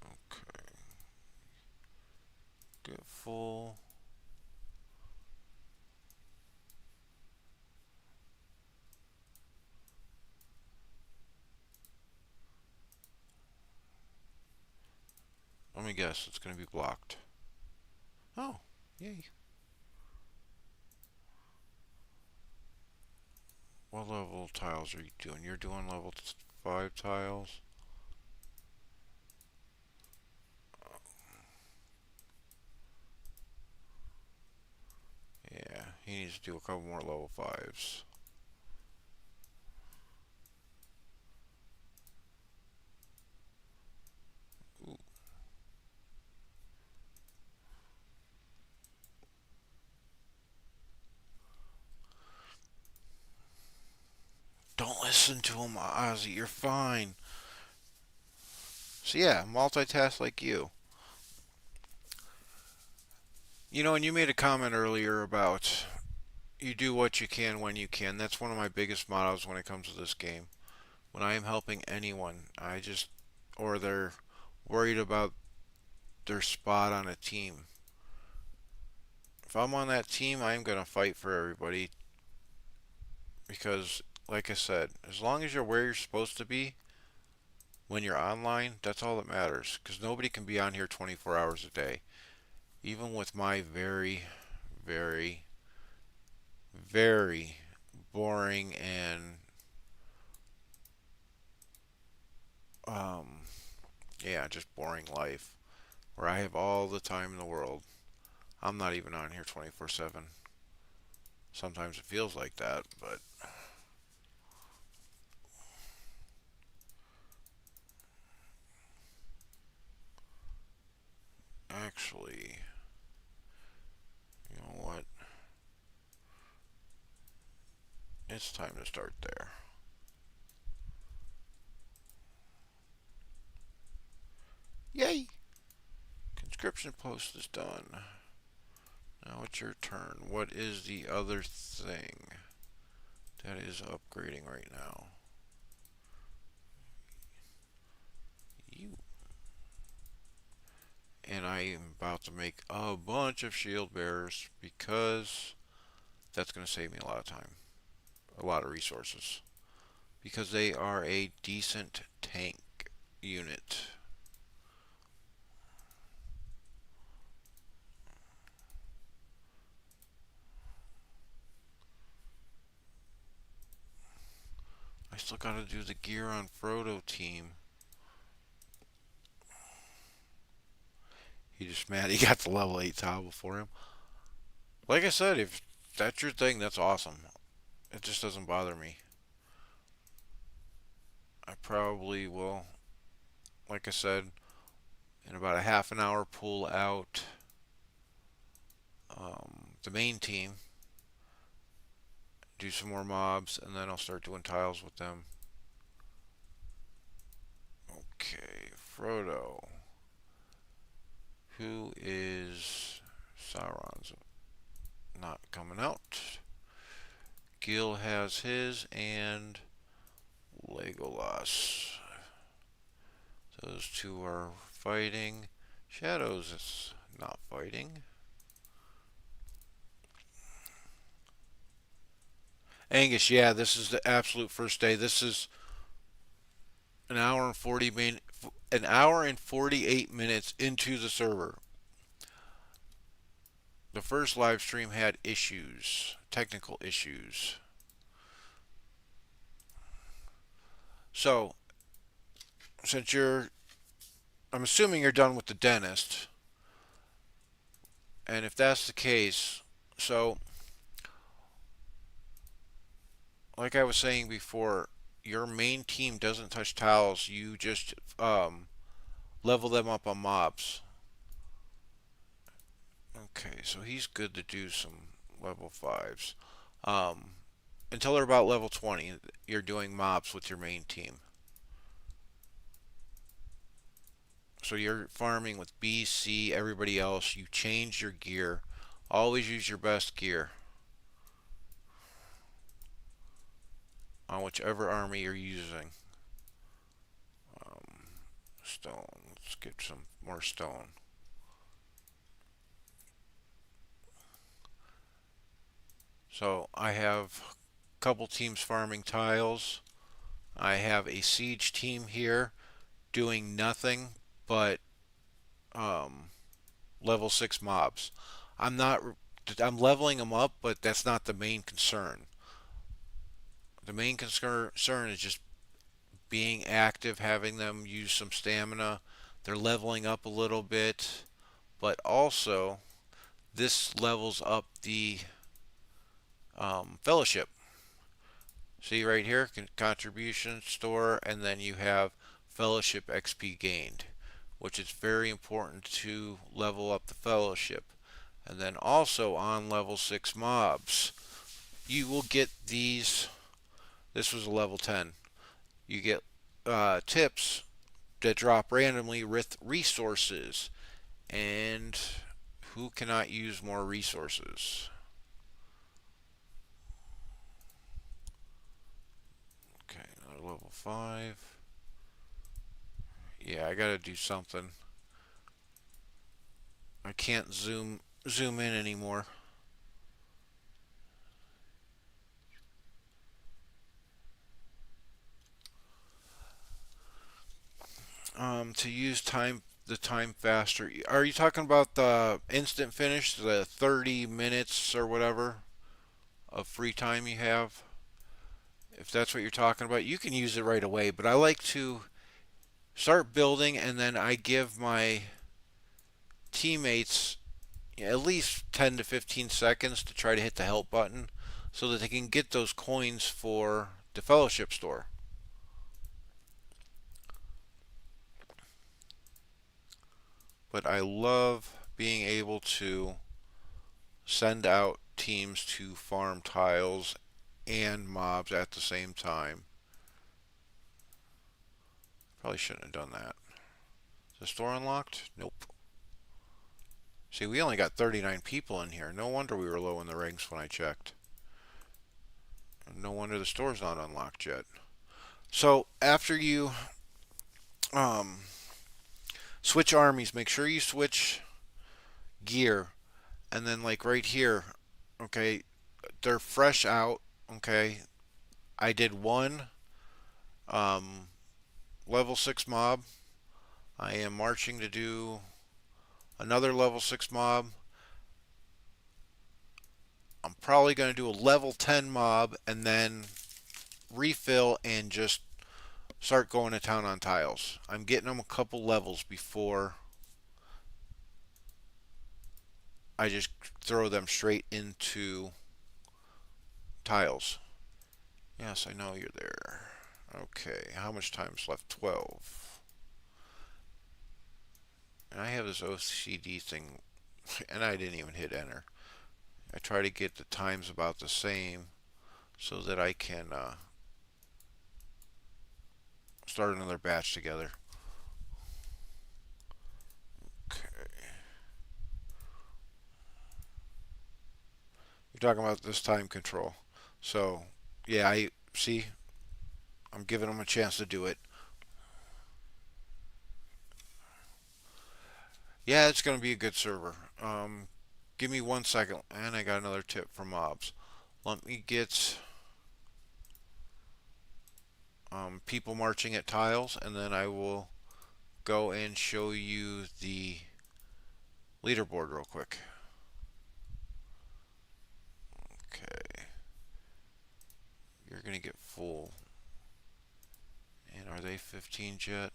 Okay. Get full. Let me guess, it's going to be blocked. Oh, yay. What level tiles are you doing? You're doing level 5 tiles? Yeah, he needs to do a couple more level 5s. Ooh. Don't listen to him, Ozzy. You're fine. So yeah, multitask like you. You know, and you made a comment earlier about you do what you can when you can. That's one of my biggest mottos when it comes to this game. When I am helping anyone, or they're worried about their spot on a team. If I'm on that team, I'm going to fight for everybody because, like I said, as long as you're where you're supposed to be when you're online, that's all that matters. Because nobody can be on here 24 hours a day. Even with my very, very, very boring and um, yeah, just boring life where I have all the time in the world. I'm not even on here 24/7. Sometimes it feels like that, but actually, you know what? It's time to start there. Yay! Conscription post is done. Now it's your turn. What is the other thing that is upgrading right now? You. And I am about to make a bunch of shield bearers because that's going to save me a lot of time, a lot of resources. Because they are a decent tank unit. I still got to do the gear on Frodo team. He just mad he got the level 8 tile before him. Like I said, if that's your thing, that's awesome. It just doesn't bother me. I probably will, like I said, in about a half an hour pull out the main team, do some more mobs, and then I'll start doing tiles with them. Okay, Frodo. Who is Sauron's not coming out? Gil has his, and Legolas. Those two are fighting. Shadows is not fighting. Angus, yeah, this is the absolute first day. This is an hour and 48 minutes into the server. The first live stream had issues, technical issues. So, since I'm assuming you're done with the dentist, and if that's the case, so like I was saying before, your main team doesn't touch tiles. You just level them up on mobs. Okay, so he's good to do some level 5s. Um, until they're about level 20, you're doing mobs with your main team. So you're farming with B, C, everybody else. You change your gear. Always use your best gear on whichever army you're using. Um, Stone. Let's get some more stone. So I have a couple teams farming tiles. I have a siege team here doing nothing but um, level 6 mobs. I'm not. I'm leveling them up, but that's not the main concern. The main concern is just being active, having them use some stamina. They're leveling up a little bit, but also this levels up the fellowship. See right here, contribution, store, and then you have fellowship XP gained, which is very important to level up the fellowship. And then also on level 6 mobs, you will get these. This was a level 10. You get tips that drop randomly with resources. And who cannot use more resources? Okay, another level 5. Yeah, I gotta do something. I can't zoom in anymore. To use the time faster. Are you talking about the instant finish, the 30 minutes or whatever of free time you have? If that's what you're talking about, you can use it right away. But I like to start building and then I give my teammates at least 10 to 15 seconds to try to hit the help button so that they can get those coins for the fellowship store. But I love being able to send out teams to farm tiles and mobs at the same time. Probably shouldn't have done that. Is the store unlocked? Nope. See, we only got 39 people in here. No wonder we were low in the ranks when I checked. No wonder the store's not unlocked yet. So after you um, Switch armies. Make sure you switch gear. And then, like right here, okay, they're fresh out. Okay, I did one um, level 6 mob. I am marching to do another level 6 mob. I'm probably going to do a level 10 mob and then refill and just start going to town on tiles. I'm getting them a couple levels before I just throw them straight into tiles. Yes, I know you're there. Okay, how much time's left? 12. And I have this OCD thing, and I didn't even hit enter. I try to get the times about the same so that I can start another batch together. Okay. You're talking about this time control. So, yeah, I see. I'm giving them a chance to do it. Yeah, it's going to be a good server. Give me 1 second, and I got another tip for mobs. Let me get people marching at tiles, and then I will go and show you the leaderboard real quick. Okay, you're going to get full. And are they 15 yet?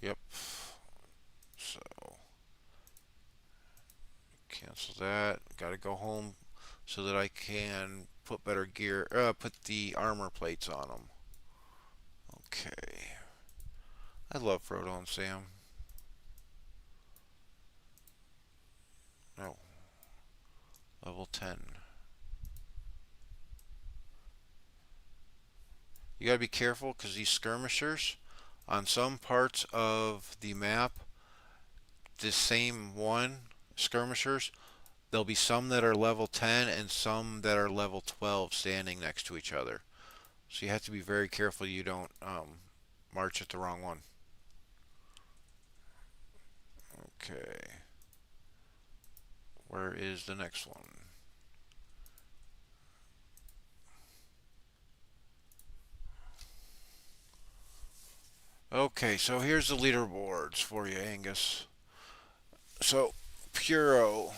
Yep. So, cancel that. Got to go home so that I can put better gear, put the armor plates on them. Okay. I love Frodo and Sam. No, level 10. You gotta be careful because these skirmishers, on some parts of the map, this same one, skirmishers, there'll be some that are level 10 and some that are level 12 standing next to each other. So you have to be very careful you don't march at the wrong one. Okay. Where is the next one? Okay, so here's the leaderboards for you, Angus. So, Puro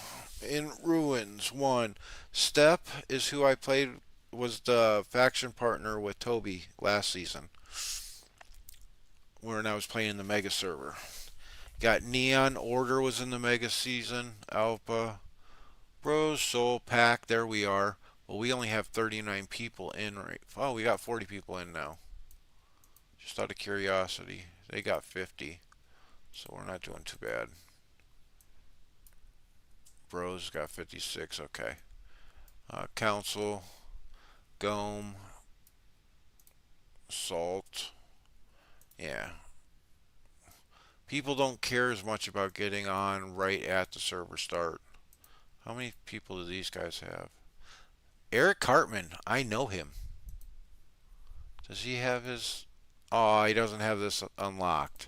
in Ruins 1. Step is who I played, was the faction partner with Toby last season when I was playing in the Mega server. Got Neon Order was in the Mega season, Alpha, Bros, Soul, Pack, there we are. Well, we only have 39 people in right. Oh, we got 40 people in now. Just out of curiosity. They got 50, so we're not doing too bad. Bros got 56, okay. Council, Gome, Salt. Yeah. People don't care as much about getting on right at the server start. How many people do these guys have? Eric Cartman, I know him. Does he have his... Oh, he doesn't have this unlocked.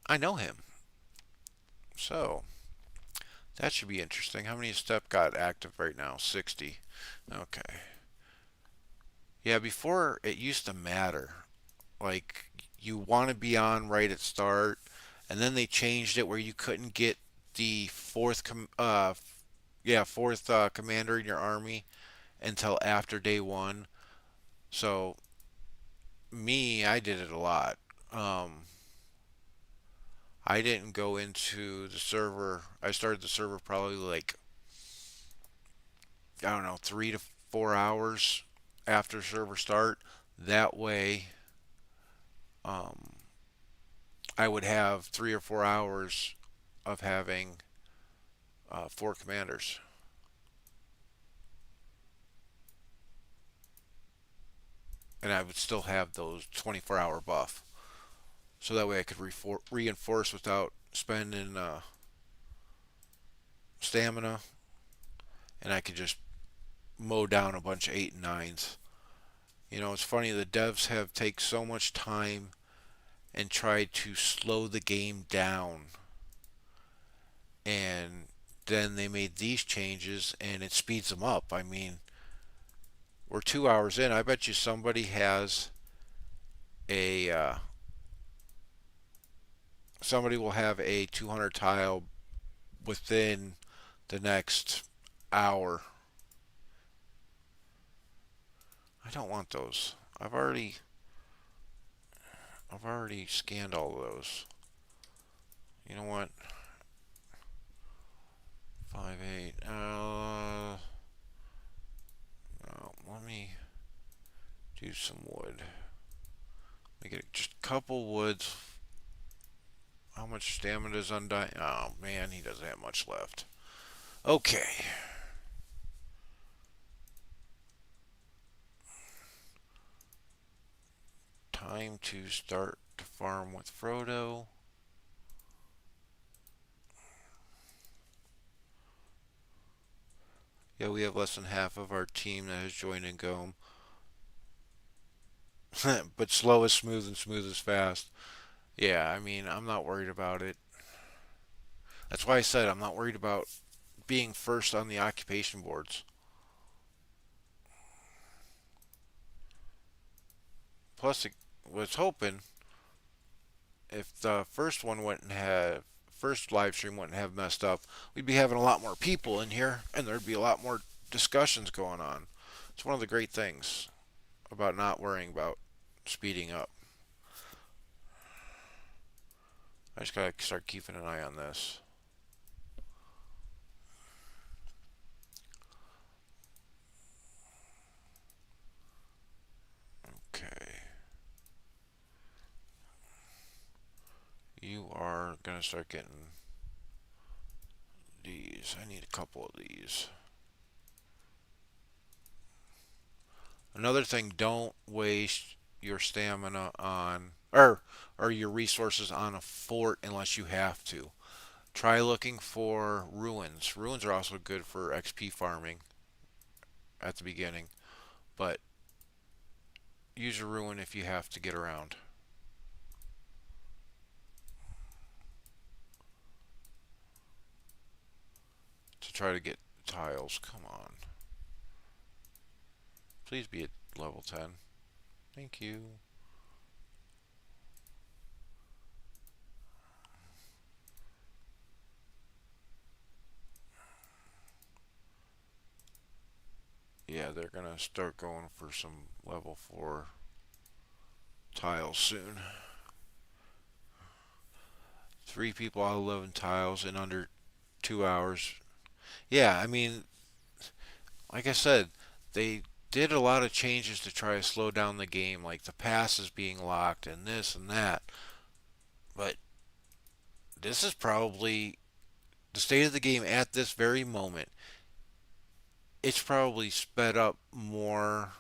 I know him. So, that should be interesting. How many Step got active right now? 60. Okay. Yeah, before it used to matter. Like, you want to be on right at start, and then they changed it where you couldn't get the fourth commander in your army until after day one. So me, I did it a lot. I didn't go into the server. I started the server probably like, I don't know, 3 to 4 hours after server start. That way, um, I would have 3 or 4 hours of having four commanders, and I would still have those 24-hour buff. So that way I could reinforce without spending stamina, and I could just mow down a bunch of 8 and 9s. You know, it's funny, the devs have take so much time and tried to slow the game down. And then they made these changes and it speeds them up. I mean, we're 2 hours in. I bet you somebody has a somebody will have a 200 tile within the next hour. I don't want those. I've already scanned all of those. You know what? 5 8. No, let me do some wood. Let me get just a couple woods. How much stamina is undying? Oh man, he doesn't have much left. Okay. Time to start to farm with Frodo. Yeah, we have less than half of our team that has joined in Gome. But slow is smooth and smooth is fast. Yeah, I mean, I'm not worried about it. That's why I said I'm not worried about being first on the occupation boards. Plus, I was hoping if the first live stream wouldn't have messed up, we'd be having a lot more people in here, and there'd be a lot more discussions going on. It's one of the great things about not worrying about speeding up. I just gotta start keeping an eye on this. Okay. You are gonna start getting these. I need a couple of these. Another thing, don't waste your stamina on or your resources on a fort unless you have to. Try looking for ruins. Ruins are also good for XP farming at the beginning, but use a ruin if you have to get around. To try to get tiles. Come on. Please be at level 10. Thank you. Yeah, they're gonna start going for some level 4 tiles soon. 3 people out of 11 tiles in under 2 hours. Yeah, I mean, like I said, they did a lot of changes to try to slow down the game, like the passes being locked and this and that. But this is probably the state of the game at this very moment. It's probably sped up more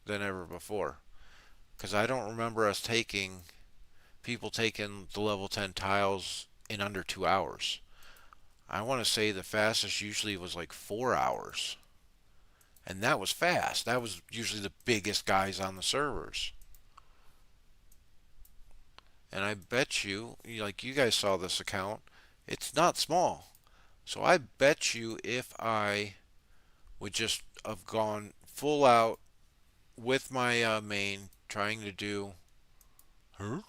than ever before. Because I don't remember us taking people taking the level 10 tiles in under 2 hours. I want to say the fastest usually was like 4 hours. And that was fast. That was usually the biggest guys on the servers. And I bet you, like you guys saw this account, it's not small. So I bet you if I would just have gone full out with my main trying to do. Huh?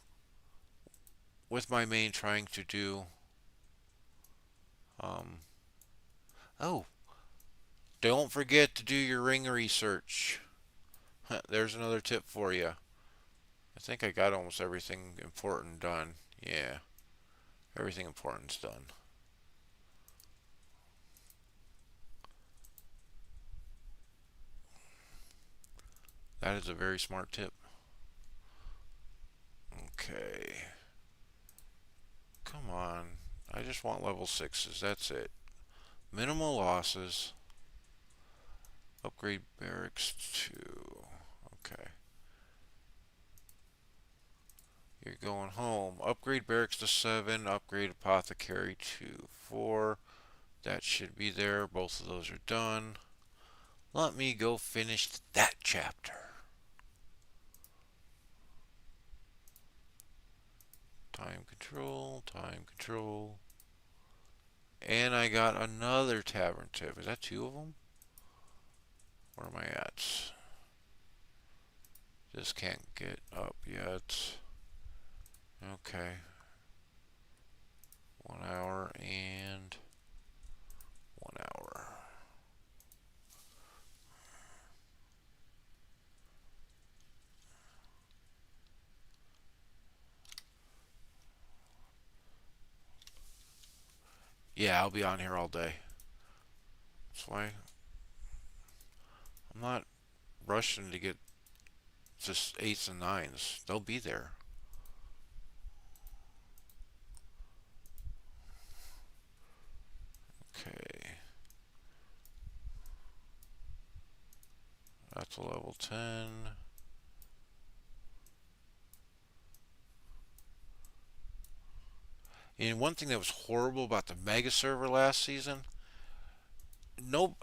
With my main trying to do. Um, oh, don't forget to do your ring research. There's another tip for you. I think I got almost everything important done. Yeah, everything important's done. That is a very smart tip. Okay. Come on. I just want level 6s. That's it. Minimal losses. Upgrade barracks to. Okay. You're going home. Upgrade barracks to 7. Upgrade apothecary to 4. That should be there. Both of those are done. Let me go finish that chapter. Time control, time control. And I got another tavern tip. Is that two of them? Where am I at? Just can't get up yet. Okay. 1 hour and 1 hour. Yeah, I'll be on here all day. That's why I'm not rushing to get just eights and nines. They'll be there. Okay. That's a level 10. And one thing that was horrible about the Mega server last season, no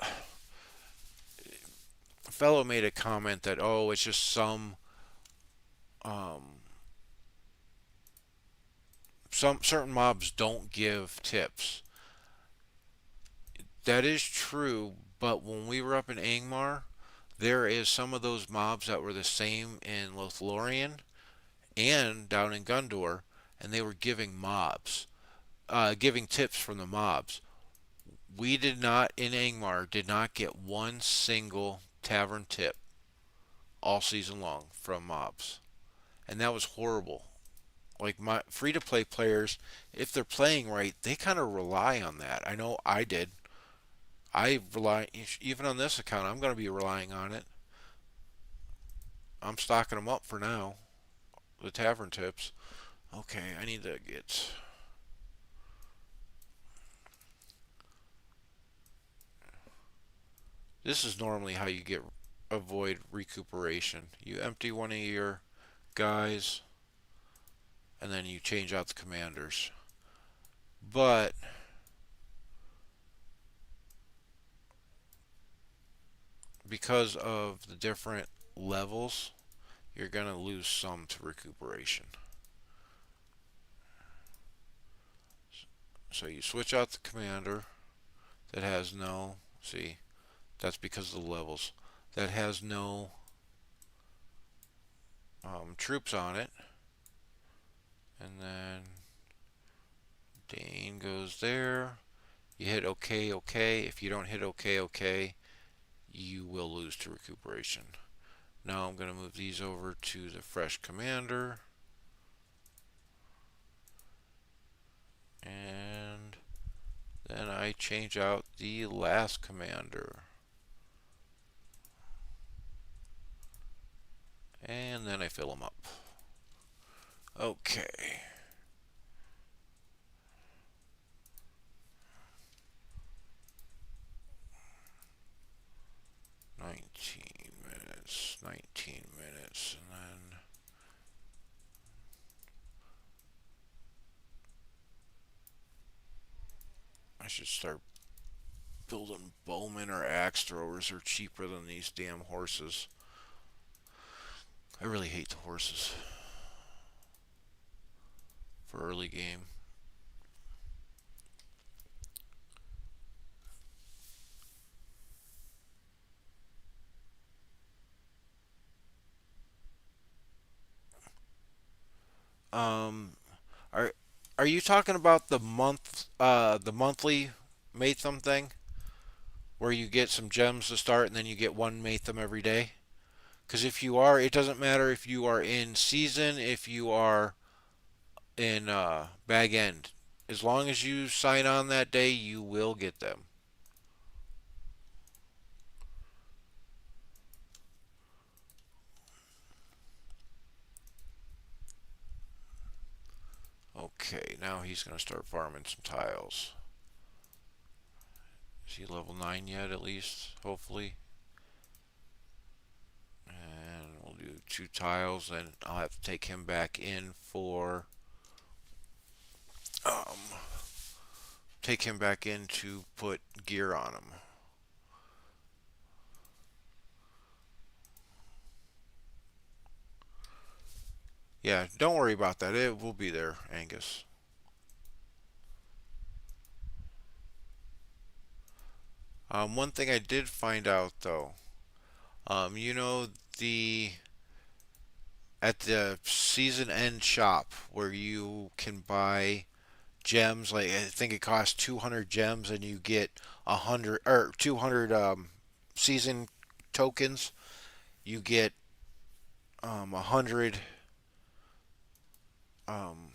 fellow made a comment that it's just um, some certain mobs don't give tips. That is true, but when we were up in Angmar, there is some of those mobs that were the same in Lothlorien and down in Gundor, and they were giving tips from the mobs. We did not in Angmar did not get one single tavern tip all season long from mobs, and that was horrible. Like my free to play players, if they're playing right, they kind of rely on that. I know I did. I rely even on this account. I'm going to be relying on it. I'm stocking them up for now. The tavern tips. Okay, I need to get. This is normally how you get avoid recuperation. You empty one of your guys, and then you change out the commanders. But because of the different levels, you're going to lose some to recuperation. So you switch out the commander that has no, see, that's because of the levels, that has no troops on it. And then Dane goes there. You hit OK, OK. If you don't hit OK, OK, you will lose to recuperation. Now I'm going to move these over to the fresh commander. And then I change out the last commander. And then I fill them up. Okay. .19 minutes, 19 minutes, and then I should start building bowmen or axe throwers. Are cheaper than these damn horses. I really hate the horses for early game. Um, are are you talking about the monthly Matham thing, where you get some gems to start and then you get one Matham every day? Because if you are, it doesn't matter if you are in season, if you are in bag end. As long as you sign on that day, you will get them. Okay, now he's going to start farming some tiles. Is he level 9 yet, at least? Hopefully. And we'll do 2 tiles, and I'll have to take him back in for. Take him back in to put gear on him. Yeah, don't worry about that. It will be there, Angus. One thing I did find out though, you know the at the season end shop where you can buy gems, like I think it costs 200 gems and you get 100 or 200 season tokens. You get 100 um,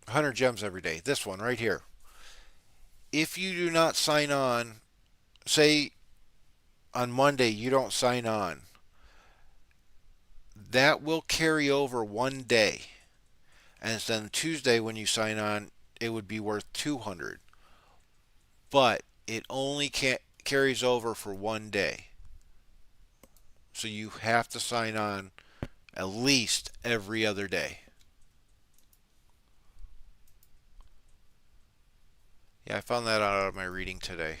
100 gems every day. This one right here. If you do not sign on, say on Monday you don't sign on, that will carry over one day. And then Tuesday when you sign on, it would be worth 200. But it only carries over for one day. So you have to sign on at least every other day. Yeah, I found that out of my reading today,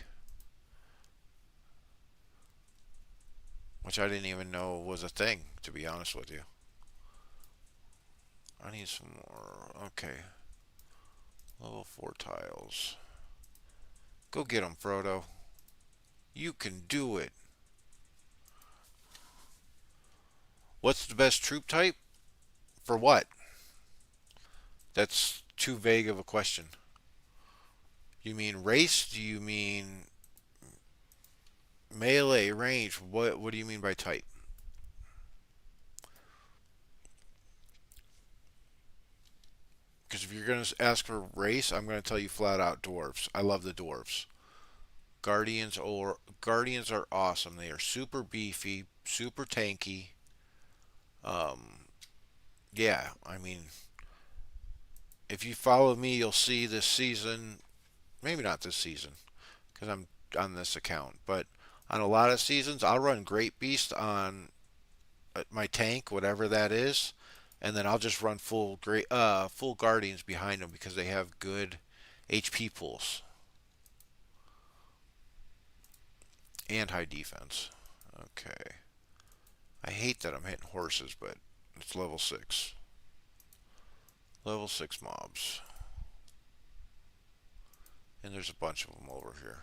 which I didn't even know was a thing, to be honest with you. I need some more. Okay. Level 4 tiles. Go get them, Frodo. You can do it. What's the best troop type? For what? That's too vague of a question. You mean race? Do you mean melee, range? What do you mean by type? Because if you're going to ask for race, I'm going to tell you flat out dwarves. I love the dwarves. Guardians are awesome. They are super beefy, super tanky. Um, yeah, I mean, if you follow me, you'll see this season. Maybe not this season, because I'm on this account, but on a lot of seasons, I'll run Great Beast on my tank, whatever that is, and then I'll just run full Guardians behind them because they have good HP pools and high defense. Okay. I hate that I'm hitting horses, but it's level 6. Level 6 mobs. And there's a bunch of them over here.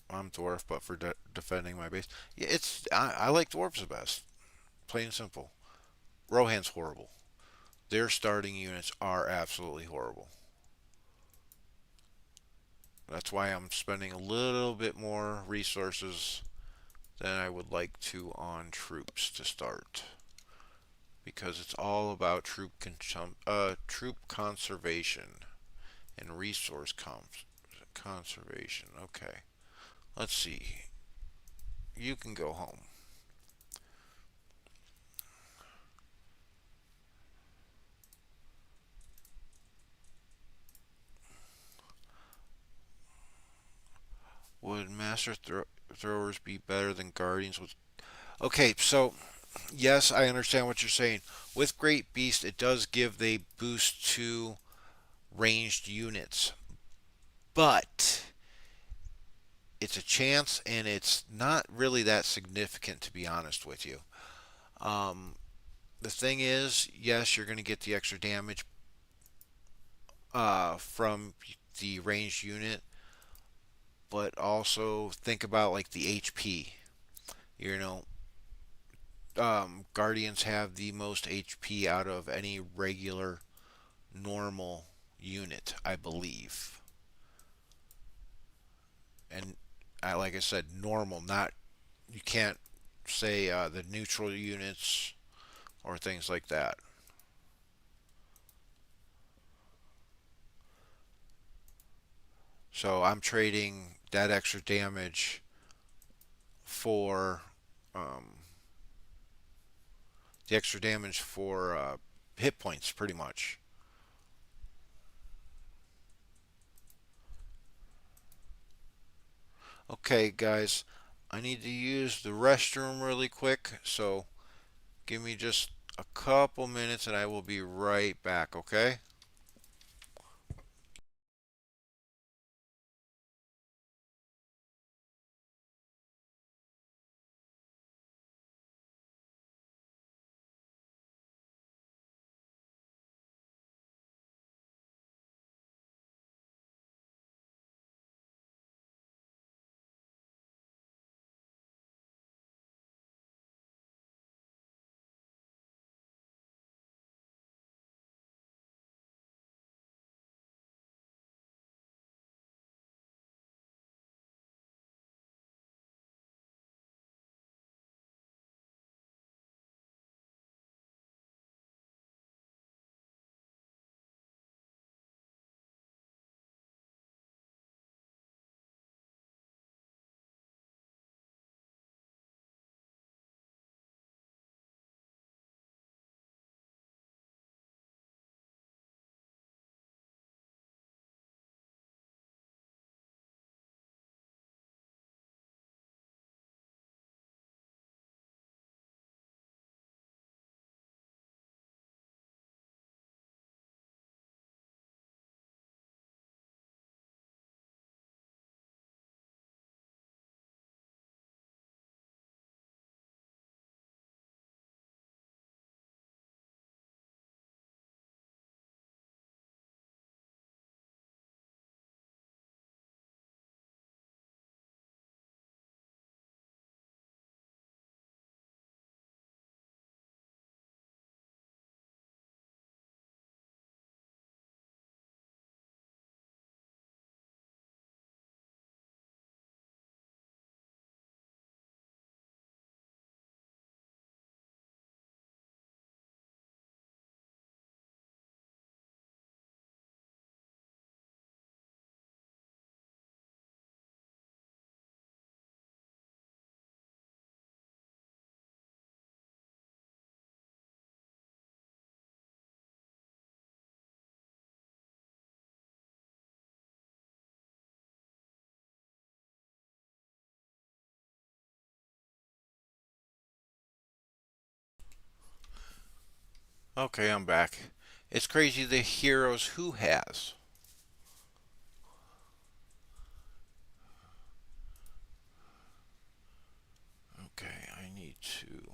I'm dwarf, but for defending my base, yeah, I like dwarves the best. Plain and simple. Rohan's horrible. Their starting units are absolutely horrible. That's why I'm spending a little bit more resources than I would like to on troops to start, because it's all about troop conservation and resource conservation. Okay, let's see. You can go home. Would throwers be better than guardians with? Okay, so yes, I understand what you're saying. With Great Beast, it does give the boost to ranged units, but it's a chance, and it's not really that significant, to be honest with you. Um, the thing is, yes, you're going to get the extra damage from the ranged unit, but also think about like the HP. You know, Guardians have the most HP out of any regular normal unit, I believe. And like I said, normal, not you can't say the neutral units or things like that. So I'm trading that extra damage for um, hit points, pretty much. Okay, guys, I need to use the restroom really quick, so give me just a couple minutes and I will be right back, okay? Okay, I'm back. It's crazy the heroes who has. Okay, I need to.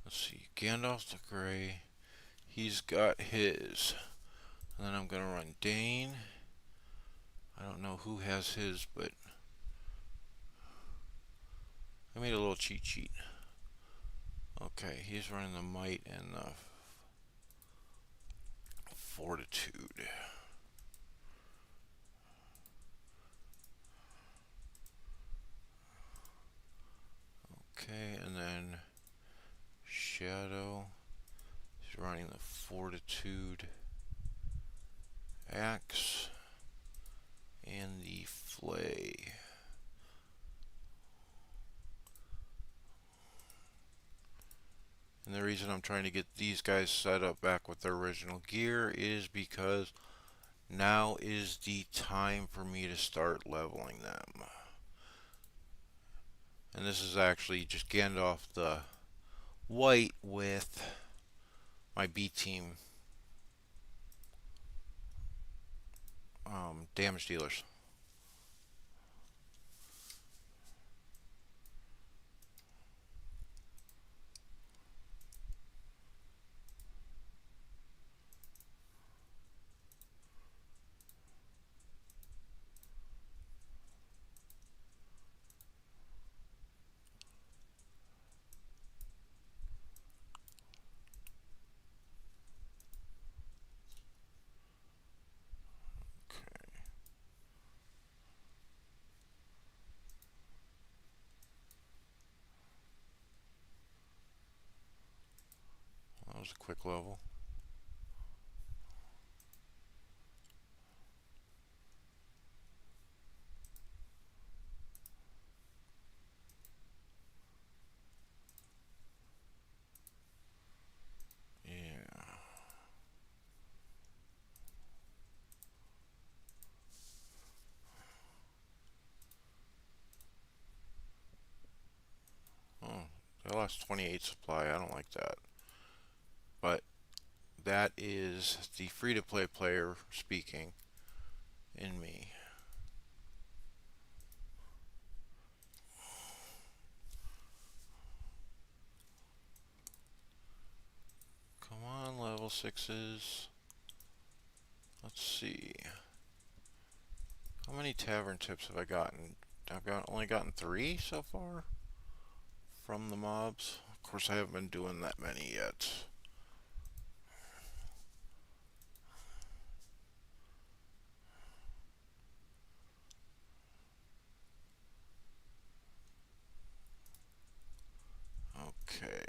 Let's see. Gandalf the Grey. He's got his. And then I'm going to run Dane. I don't know who has his, but I made a little cheat sheet. Okay, he's running the Might and the Fortitude. Okay, and then Shadow. He's running the Fortitude. Axe. And the Flay. And the reason I'm trying to get these guys set up back with their original gear is because now is the time for me to start leveling them. And this is actually just Gandalf the White with my B team damage dealers. That was a quick level. Yeah. Oh, I lost 28 supply. I don't like that. But that is the free-to-play player speaking in me. Come on, level 6s. Let's see. How many tavern tips have I gotten? Only gotten 3 so far from the mobs. Of course, I haven't been doing that many yet. Okay.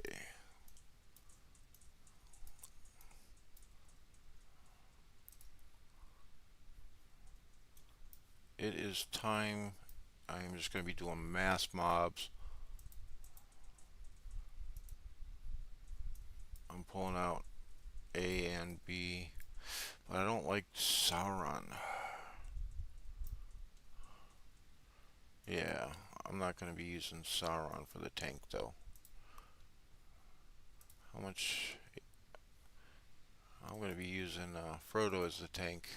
It is time. I'm just going to be doing mass mobs. I'm pulling out A and B, but I don't like Sauron. Yeah, I'm not going to be using Sauron for the tank though. How much? I'm going to be using Frodo as the tank.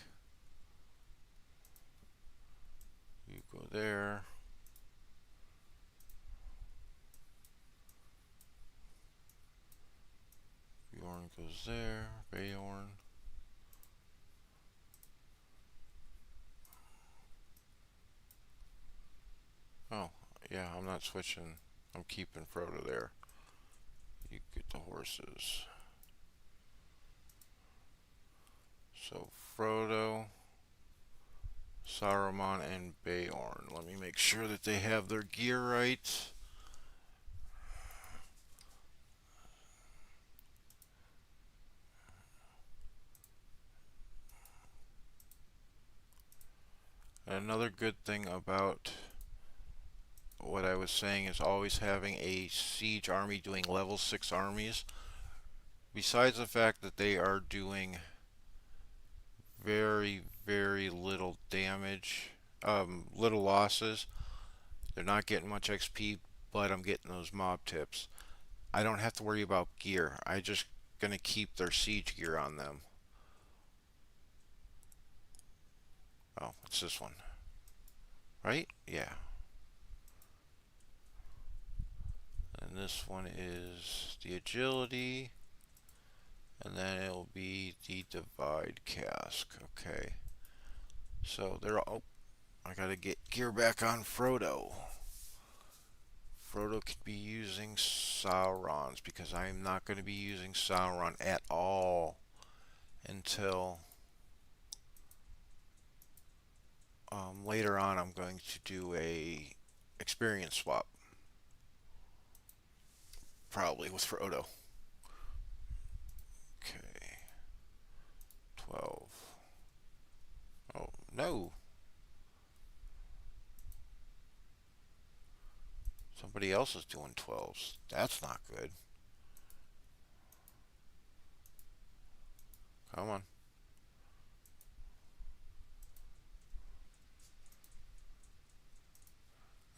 You go there. Bjorn goes there. Beorn. Oh, yeah, I'm not switching. I'm keeping Frodo there. You get the horses. So Frodo, Saruman, and Beorn. Let me make sure that they have their gear right. Another good thing about what I was saying is always having a siege army doing level 6 armies. Besides the fact that they are doing very, very little damage, little losses, they're not getting much XP, but I'm getting those mob tips. I don't have to worry about gear. I just gonna keep their siege gear on them. Oh, it's this one, right? Yeah. And this one is the agility, and then it'll be the divide cask. Okay. So they're all. I gotta get gear back on Frodo. Frodo could be using Sauron's because I'm not going to be using Sauron at all until later on. I'm going to do a experience swap, probably with Frodo. Okay, 12. Oh no, somebody else is doing 12s. That's not good. Come on.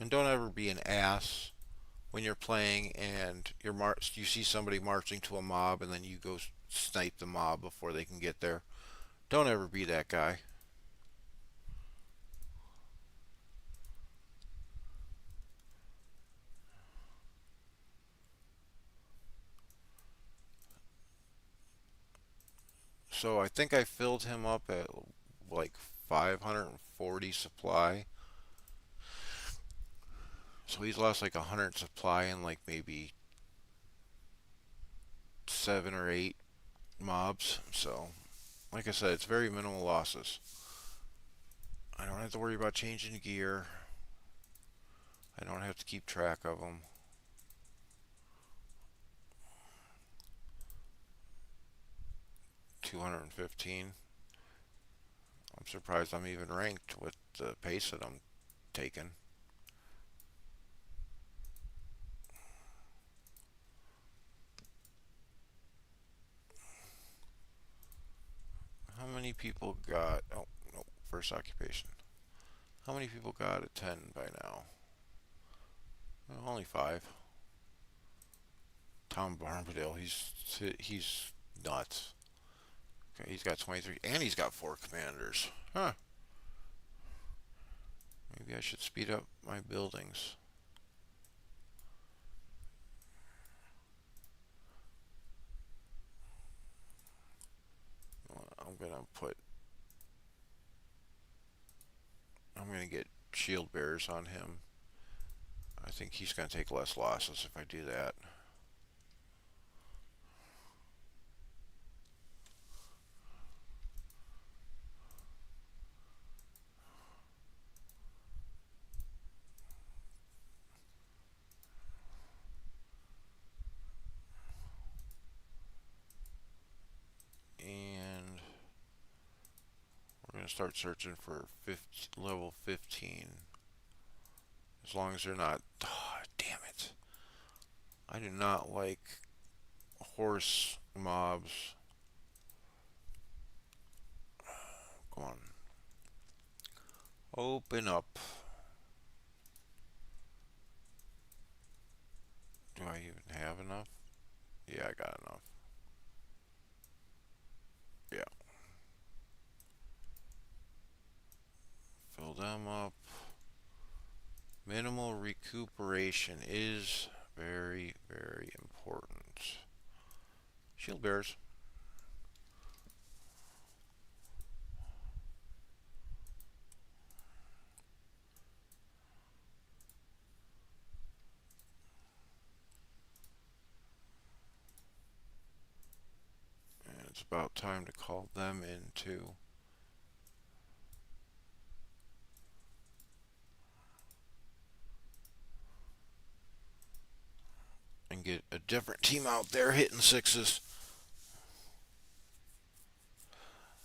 And don't ever be an ass when you're playing and you see somebody marching to a mob and then you go snipe the mob before they can get there. Don't ever be that guy. So I think I filled him up at like 540 supply. So he's lost like 100 supply and like maybe 7 or 8 mobs. So, like I said, it's very minimal losses. I don't have to worry about changing gear. I don't have to keep track of them. 215. I'm surprised I'm even ranked with the pace that I'm taking. How many people got? Oh, no, first occupation. How many people got a 10 by now? Well, only 5. Tom Bombadil, he's nuts. Okay, he's got 23, and he's got 4 commanders. Huh. Maybe I should speed up my buildings. I'm gonna put. I'm gonna get shield bearers on him. I think he's gonna take less losses if I do that. And we're gonna start searching for level 15. As long as they're not. Oh, damn it! I do not like horse mobs. Come on. Open up. Do I even have enough? Yeah, I got enough. Yeah. Fill them up. Minimal recuperation is very, very important. Shield bearers. And it's about time to call them in too. And get a different team out there hitting 6s.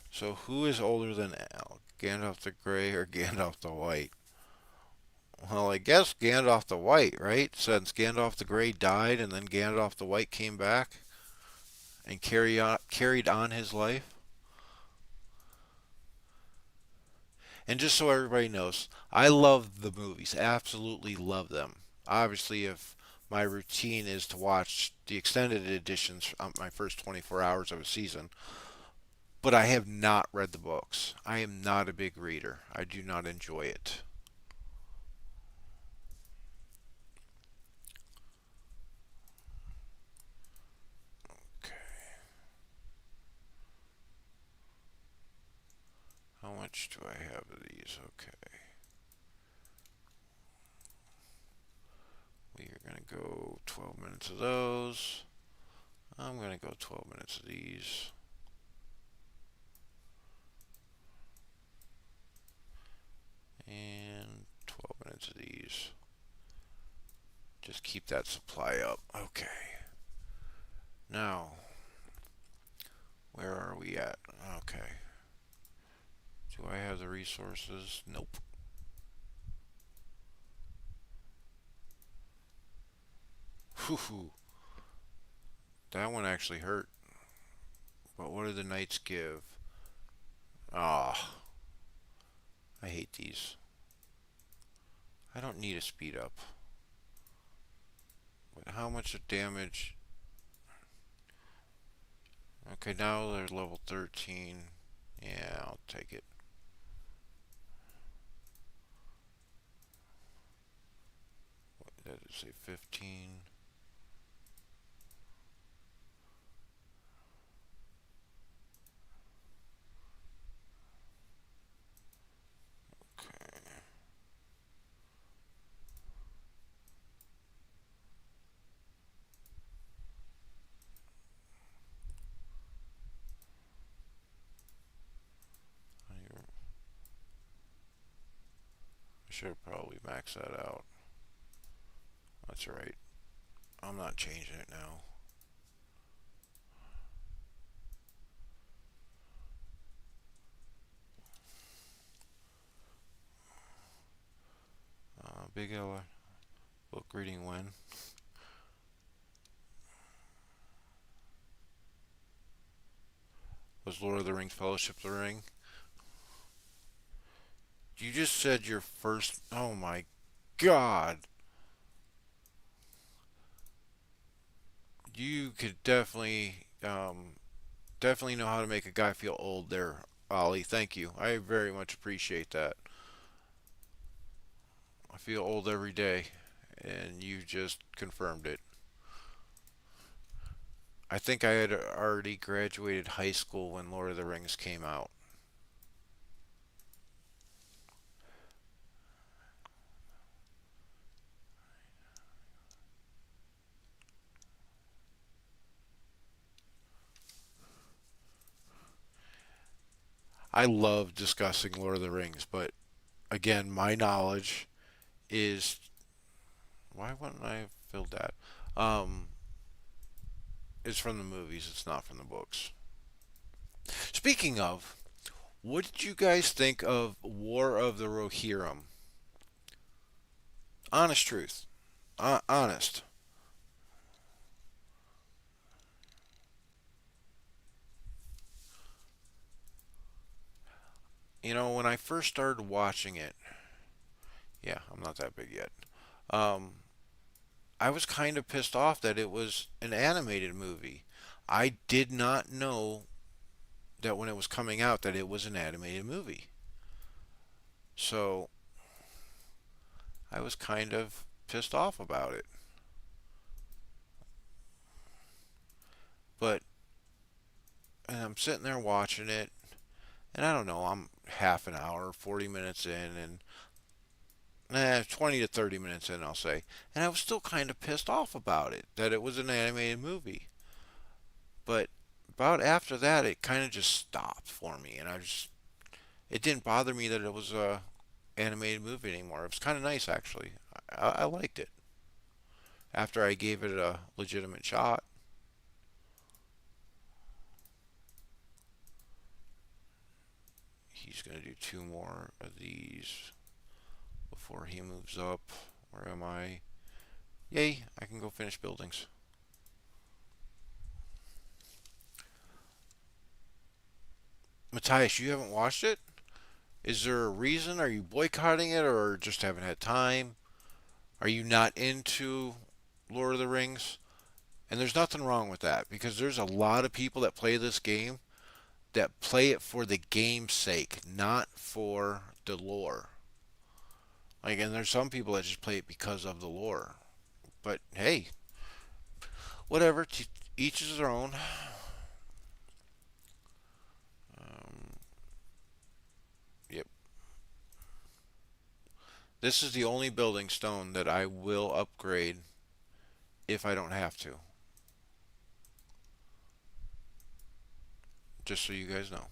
So who is older than Al? Gandalf the Grey or Gandalf the White? Well, I guess Gandalf the White, right? Since Gandalf the Grey died and then Gandalf the White came back and carried on his life. And just so everybody knows, I love the movies. Absolutely love them. Obviously, if my routine is to watch the extended editions on my first 24 hours of a season. But I have not read the books. I am not a big reader. I do not enjoy it. Okay. How much do I have of these? Okay. We are going to go 12 minutes of those. I'm going to go 12 minutes of these. And 12 minutes of these. Just keep that supply up. Okay. Now, where are we at? Okay. Do I have the resources? Nope. Whew. That one actually hurt. But what do the knights give? Ah, I hate these. I don't need a speed up. But how much of damage? Okay, now they're level 13. Yeah, I'll take it. What did it say? 15. Okay. I should have probably maxed that out. That's right. I'm not changing it now. Big L book reading when? Was Lord of the Rings Fellowship of the Ring? You just said your first. Oh my god. You could definitely know how to make a guy feel old there, Ollie. Thank you. I very much appreciate that. I feel old every day, and you just confirmed it. I think I had already graduated high school when Lord of the Rings came out. I love discussing Lord of the Rings, but again, my knowledge is why wouldn't I have filled that? Um, it's from the movies. It's not from the books. Speaking of, what did you guys think of War of the Rohirrim? Honest truth. Honest. You know, when I first started watching it, yeah, I'm not that big yet. Um, I was kind of pissed off that it was an animated movie. I did not know that when it was coming out that it was an animated movie. So I was kind of pissed off about it. But and I'm sitting there watching it, and I don't know, I'm half an hour, 40 minutes in, and 20 to 30 minutes in, I'll say. And I was still kind of pissed off about it, that it was an animated movie. But about after that, it kind of just stopped for me, and it didn't bother me that it was a animated movie anymore. It was kind of nice, actually. I liked it. After I gave it a legitimate shot, he's going to do two more of these before he moves up. Where am I? Yay, I can go finish buildings. Matthias, you haven't watched it? Is there a reason? Are you boycotting it or just haven't had time? Are you not into Lord of the Rings, and there's nothing wrong with that because there's a lot of people that play this game that play it for the game's sake, not for the lore. Like, and there's some people that just play it because of the lore. But hey, whatever. Each is their own. Um, yep. This is the only building stone that I will upgrade if I don't have to. Just so you guys know.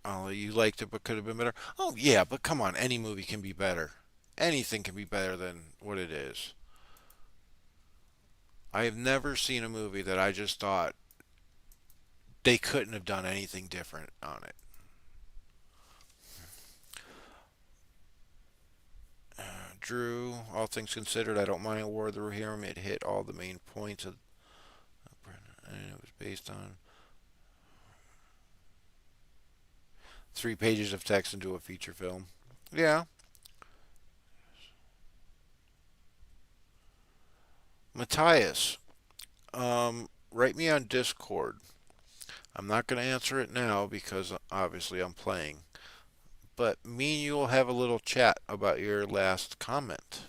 Oh, you liked it but could have been better? Oh, yeah, but come on. Any movie can be better. Anything can be better than what it is. I have never seen a movie that I just thought they couldn't have done anything different on it. Drew, all things considered, I don't mind War of the Rohirrim. It hit all the main points of, and it was based on 3 pages of text into a feature film. Yeah. Matthias, write me on Discord. I'm not going to answer it now because obviously I'm playing. But me and you will have a little chat about your last comment.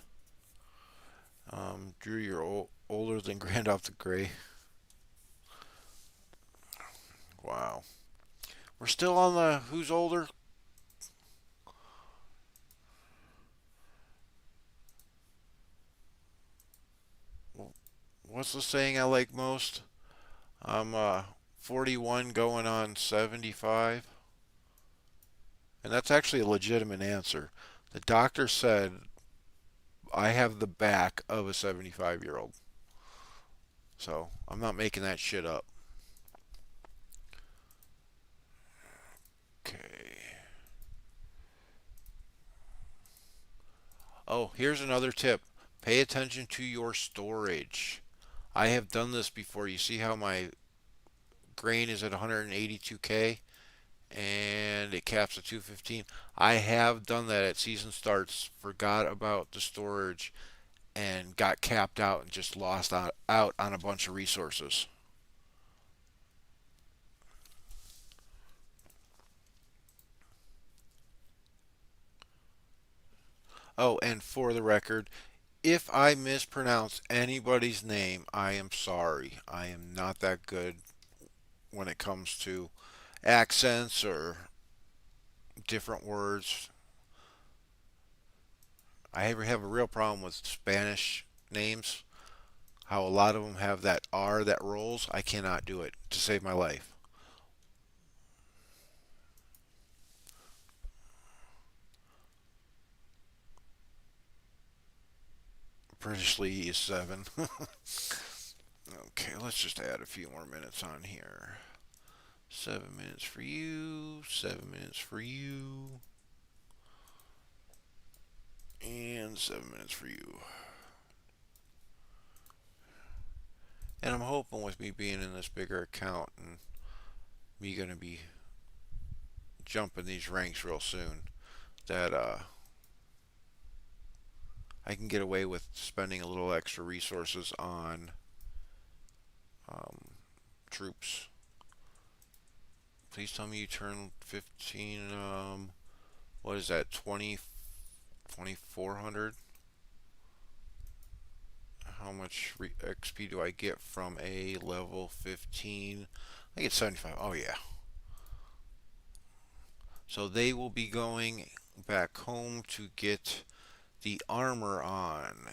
Drew, you're older than Gandalf the Grey. Wow. We're still on the who's older. What's the saying I like most? I'm 41 going on 75. And that's actually a legitimate answer. The doctor said I have the back of a 75-year-old. So I'm not making that shit up. Okay. Oh, here's another tip. Pay attention to your storage. I have done this before. You see how my grain is at 182K and it caps at 215? I have done that at season starts, forgot about the storage, and got capped out and just lost out on a bunch of resources. Oh, and for the record, if I mispronounce anybody's name, I am sorry. I am not that good when it comes to accents or different words. I have a real problem with Spanish names. How a lot of them have that R that rolls. I cannot do it to save my life. British Lee is 7. Okay, let's just add a few more minutes on here. 7 minutes for you, 7 minutes for you, and 7 minutes for you. And I'm hoping with me being in this bigger account and me gonna be jumping these ranks real soon that I can get away with spending a little extra resources on um, troops. Please tell me you turn 15. What is that? 2400. How much XP do I get from a level 15? I get 75. Oh, yeah. So they will be going back home to get the armor on.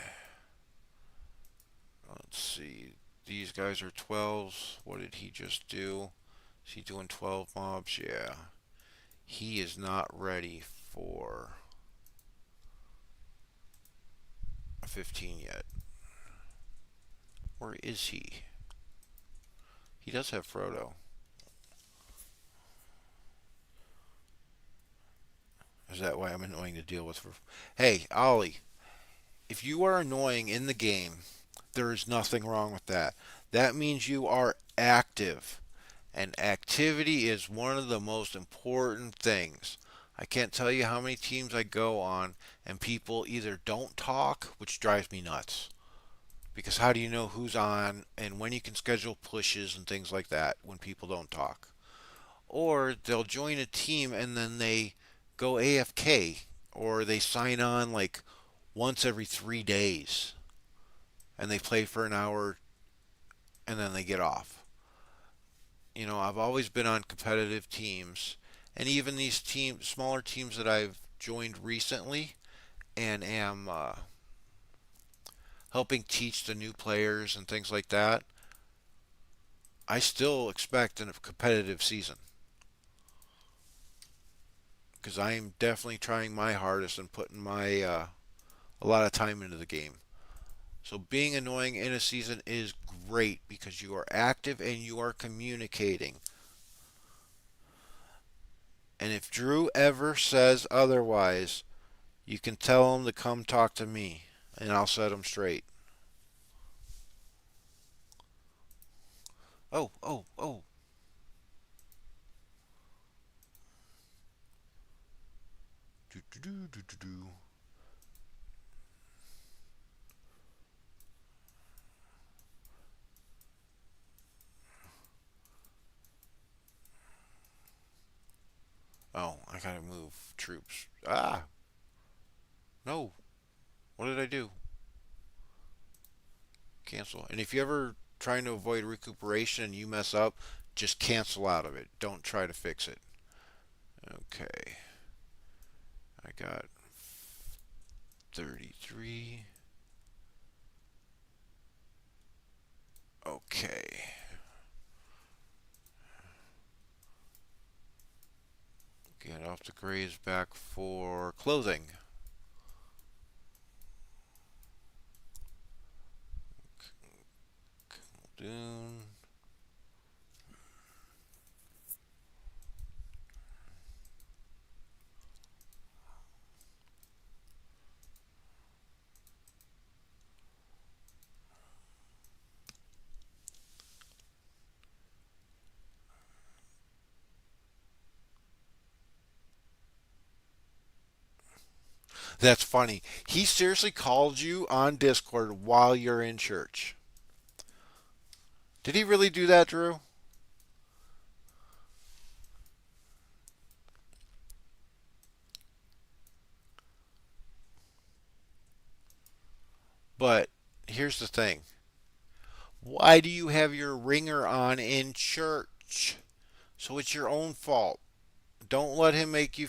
Let's see. These guys are 12s. What did he just do? Is he doing 12 mobs? Yeah. He is not ready for a 15 yet. Where is he? He does have Frodo. Is that why I'm annoying to deal with? Hey, Ollie, if you are annoying in the game, there is nothing wrong with that. That means you are active. And activity is one of the most important things. I can't tell you how many teams I go on and people either don't talk, which drives me nuts. Because how do you know who's on and when you can schedule pushes and things like that when people don't talk? Or they'll join a team and then they go AFK or they sign on like once every 3 days and they play for an hour and then they get off. I've always been on competitive teams, and even these smaller teams that I've joined recently, and am helping teach the new players and things like that. I still expect a competitive season because I am definitely trying my hardest and putting my a lot of time into the game. So being annoying in a season is great because you are active and you are communicating. And if Drew ever says otherwise, you can tell him to come talk to me, and I'll set him straight. Oh, oh, oh. Do, do, do, do, do, do. Oh, I gotta move troops. Ah, no. What did I do? Cancel. And if you ever trying to avoid recuperation and you mess up, just cancel out of it. Don't try to fix it. Okay. I got 33. Okay. Get off the grays back for clothing. Dune. That's funny. He seriously called you on Discord while you're in church. Did he really do that, Drew? But here's the thing. Why do you have your ringer on in church? So it's your own fault. Don't let him make you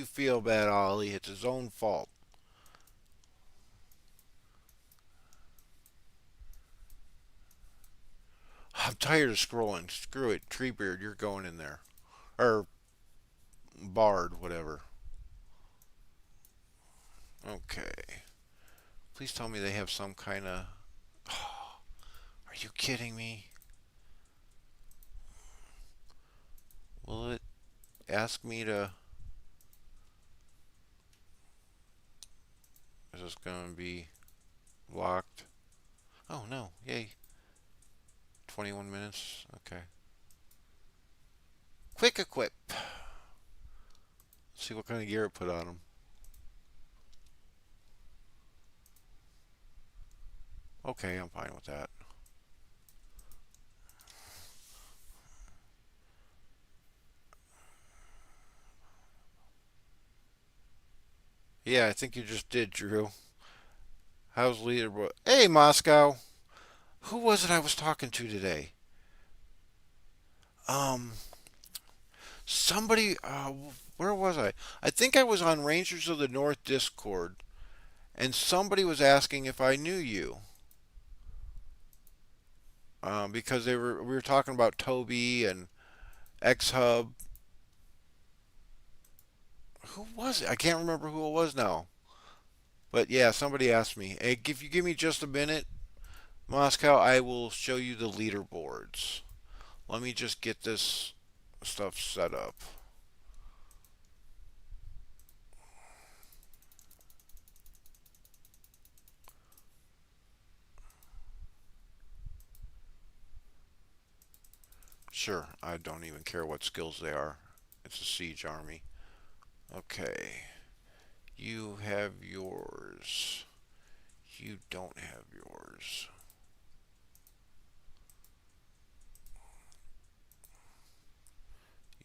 feel bad, Ollie. It's his own fault. I'm tired of scrolling. Screw it. Treebeard, you're going in there. Or Bard, whatever. Okay. Please tell me they have some kind of. Are you kidding me? Will it ask me to. Is this going to be locked? Oh no. Yay. 21 minutes. Okay. Quick equip. Let's see what kind of gear it put on him. Okay, I'm fine with that. Yeah, I think you just did, Drew. How's leaderboard? Hey, Moscow. Who was it I was talking to today? Um, somebody. Where was I? I think I was on Rangers of the North Discord, and somebody was asking if I knew you. Because we were talking about Toby and X Hub. Who was it? I can't remember who it was now. But yeah, somebody asked me. Hey, if you give me just a minute, Moscow, I will show you the leaderboards. Let me just get this stuff set up. Sure, I don't even care what skills they are. It's a siege army. Okay. You have yours. You don't have yours.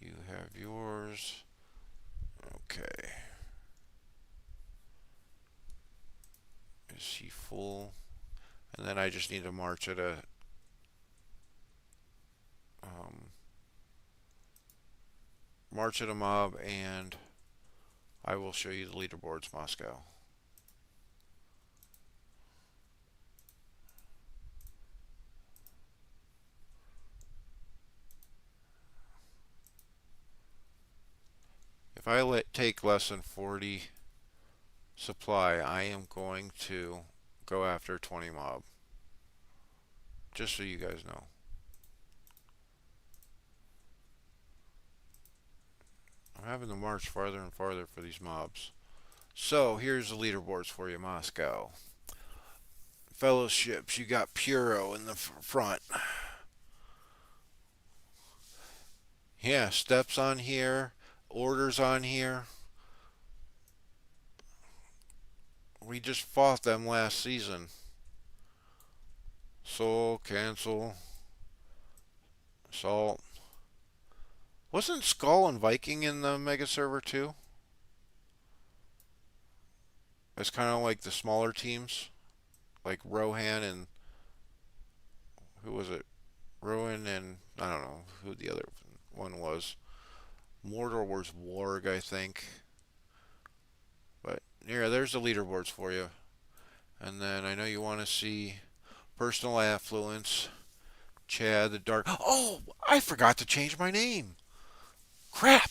You have yours. Okay. Is he full? And then I just need to um, march at a mob, and I will show you the leaderboards, Moscow. If I take less than 40 supply, I am going to go after 20 mob. Just so you guys know. I'm having to march farther and farther for these mobs. So here's the leaderboards for you, Moscow. Fellowships, you got Puro in the front. Yeah, steps on here, orders on here. We just fought them last season. Soul, cancel, salt. Wasn't Skull and Viking in the Mega Server too? It's kind of like the smaller teams, like Rohan and who was it? Rowan and I don't know who the other one was. Mordor was Warg, I think. But yeah, there's the leaderboards for you. And then I know you want to see personal affluence. Chad the Dark. Oh, I forgot to change my name. Crap.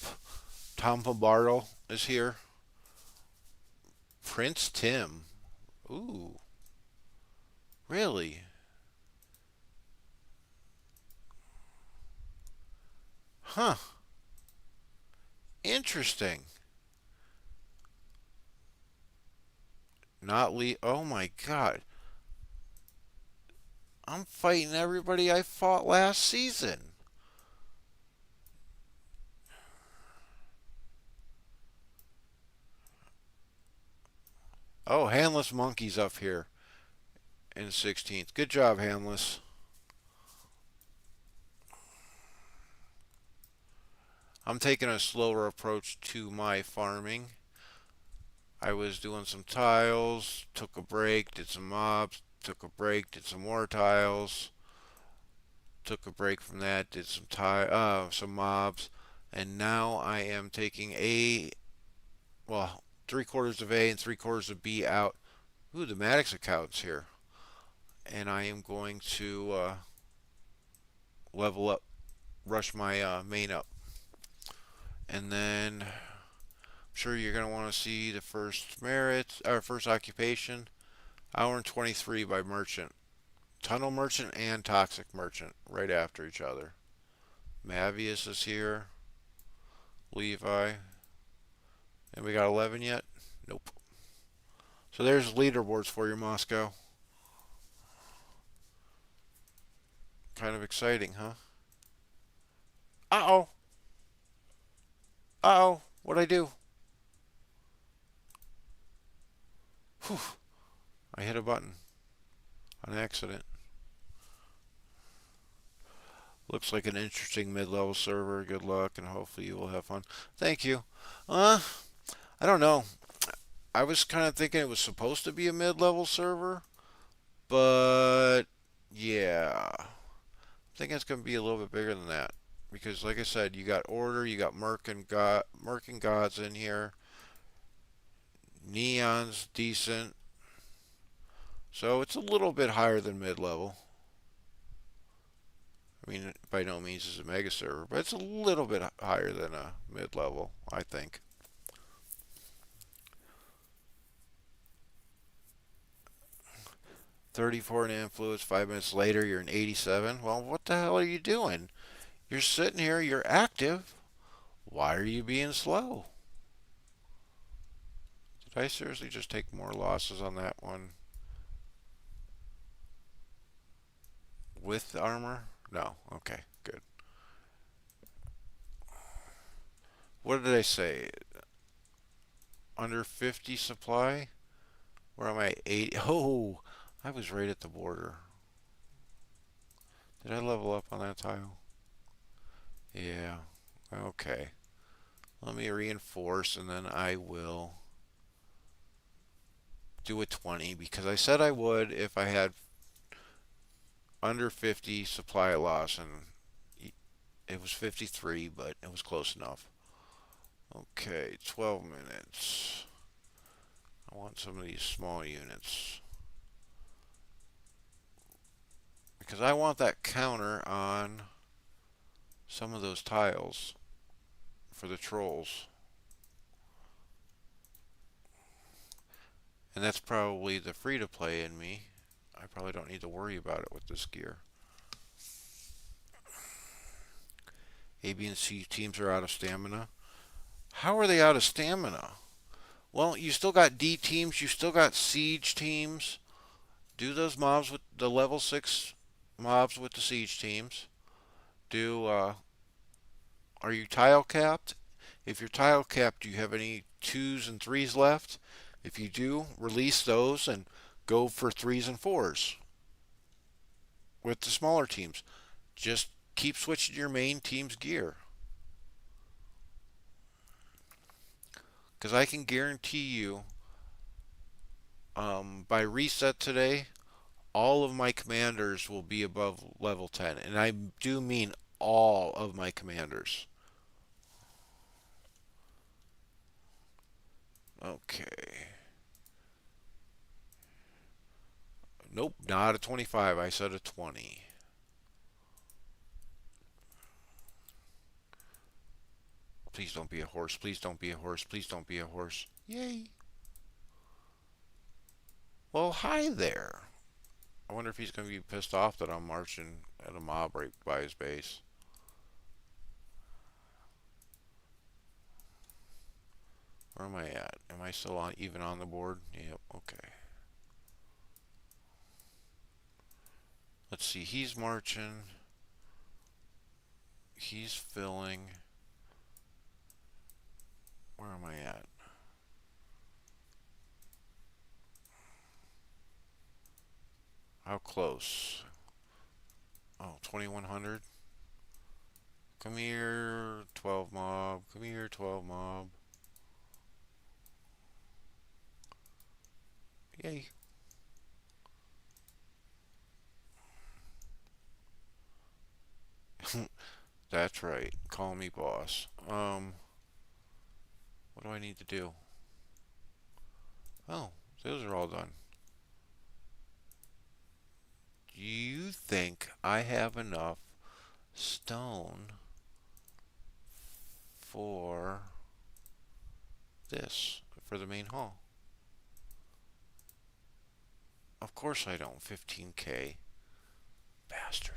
Tom Bombardo is here. Prince Tim. Ooh, really? Huh. Interesting. Not Lee. Oh my God. I'm fighting everybody I fought last season. Oh, Handless Monkey's up here in 16th. Good job, Handless. I'm taking a slower approach to my farming. I was doing some tiles, took a break, did some mobs, took a break, did some more tiles, took a break from that, did some mobs, and now I am taking well, 3/4 of A and 3/4 of B out. Ooh, the Maddox account's here, and I am going to level up, rush my main up, and then I'm sure you're gonna want to see the first merit, or first occupation, hour and 23 by Merchant. Tunnel Merchant and Toxic Merchant right after each other. Mavius is here. Levi. And we got 11 yet? Nope. So there's leaderboards for you, Moscow. Kind of exciting, huh? Uh-oh. Uh-oh. What'd I do? Whew. I hit a button on accident. Looks like an interesting mid-level server. Good luck, and hopefully you will have fun. Thank you. Uh, I don't know. I was kind of thinking it was supposed to be a mid-level server, but yeah, I think it's going to be a little bit bigger than that because, like I said, you got Order, you got Merc and Gods in here. Neon's decent, so it's a little bit higher than mid-level. I mean, by no means is a mega server, but it's a little bit higher than a mid-level, I think. 34 in influence. 5 minutes later, you're in 87. Well, what the hell are you doing? You're sitting here, you're active. Why are you being slow? Did I seriously just take more losses on that one with armor? No. Okay, good. What did I say? Under 50 supply. Where am I? 80. Oh, I was right at the border. Did I level up on that tile? Yeah. Okay. Let me reinforce and then I will do a 20 because I said I would if I had under 50 supply loss, and it was 53, but it was close enough. Okay, 12 minutes. I want some of these small units because I want that counter on some of those tiles for the trolls. And that's probably the free to play in me. I probably don't need to worry about it with this gear. A, B, and C teams are out of stamina. How are they out of stamina? Well, you still got D teams, you still got siege teams. Do those mobs with the level 6 mobs with the siege teams. Are you tile capped? If you're tile capped, do you have any 2s and 3s left? If you do, release those and go for 3s and 4s with the smaller teams. Just keep switching your main team's gear. Because I can guarantee you, by reset today, all of my commanders will be above level 10. And I do mean all of my commanders. Okay. Nope, not a 25. I said a 20. Please don't be a horse. Please don't be a horse. Please don't be a horse. Yay. Well, hi there. I wonder if he's going to be pissed off that I'm marching at a mob right by his base. Where am I at? Am I still on even on the board? Yep, okay. Let's see. He's marching. He's filling. Where am I at? How close? Oh, 2100. Come here, 12 mob. Come here, 12 mob. Yay. That's right. Call me boss. What do I need to do? Oh, those are all done. Do you think I have enough stone for this, for the main hall? Of course I don't. 15k. Bastard.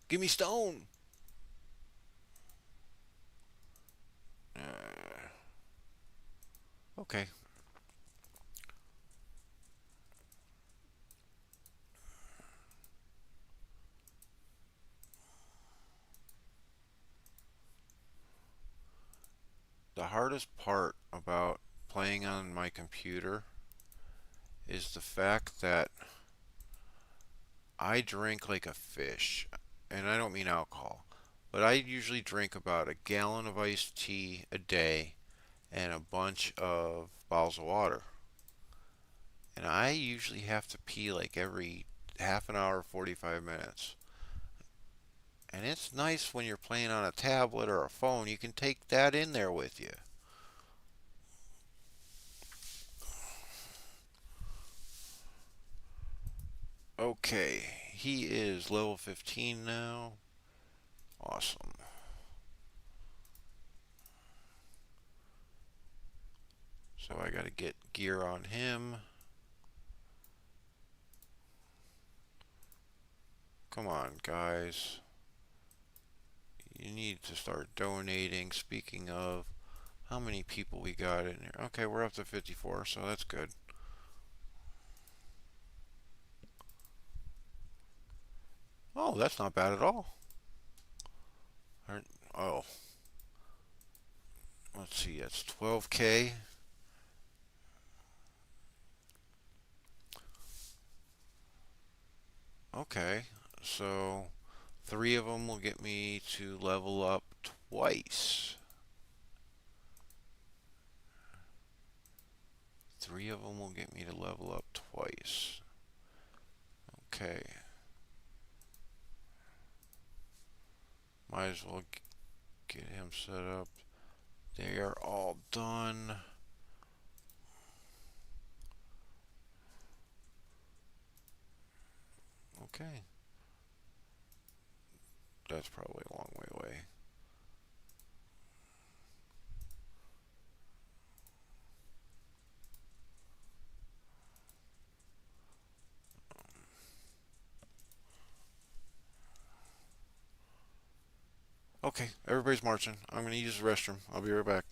Give me stone! Okay. The hardest part about playing on my computer is the fact that I drink like a fish. And I don't mean alcohol. But I usually drink about a gallon of iced tea a day and a bunch of bottles of water. And I usually have to pee like every half an hour, 45 minutes. And it's nice when you're playing on a tablet or a phone, you can take that in there with you. Okay, he is level 15 now. Awesome. So I gotta get gear on him. Come on, guys. You need to start donating. Speaking of, how many people we got in here? Okay, we're up to 54, so that's good. Oh, that's not bad at all. Oh, let's see, that's 12K. Okay, so 3 of them will get me to level up twice. 3 of them will get me to level up twice. Okay. Might as well get him set up. They are all done. Okay. That's probably a long way away. Okay, everybody's marching. I'm going to use the restroom. I'll be right back.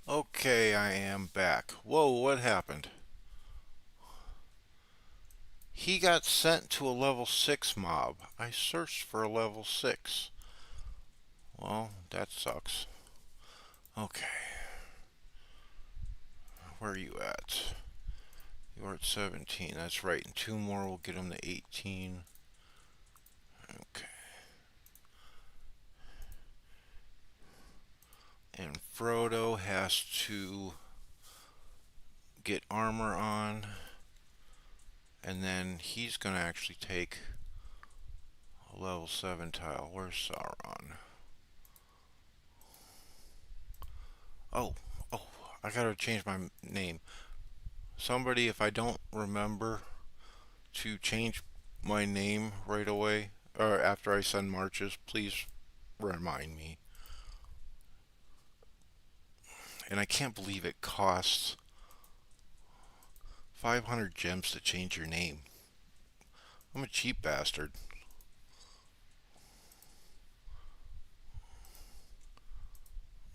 Okay, I am back. Whoa, what happened? He got sent to a level 6 mob. I searched for a level 6. Well, that sucks. Okay, where are you at? You're at 17. That's right, and 2 more will get him to 18. Okay. And Frodo has to get armor on. And then he's going to actually take a level 7 tile. Where's Sauron? Oh, I gotta change my name. Somebody, if I don't remember to change my name right away, or after I send marches, please remind me. And I can't believe it costs 500 gems to change your name. I'm a cheap bastard.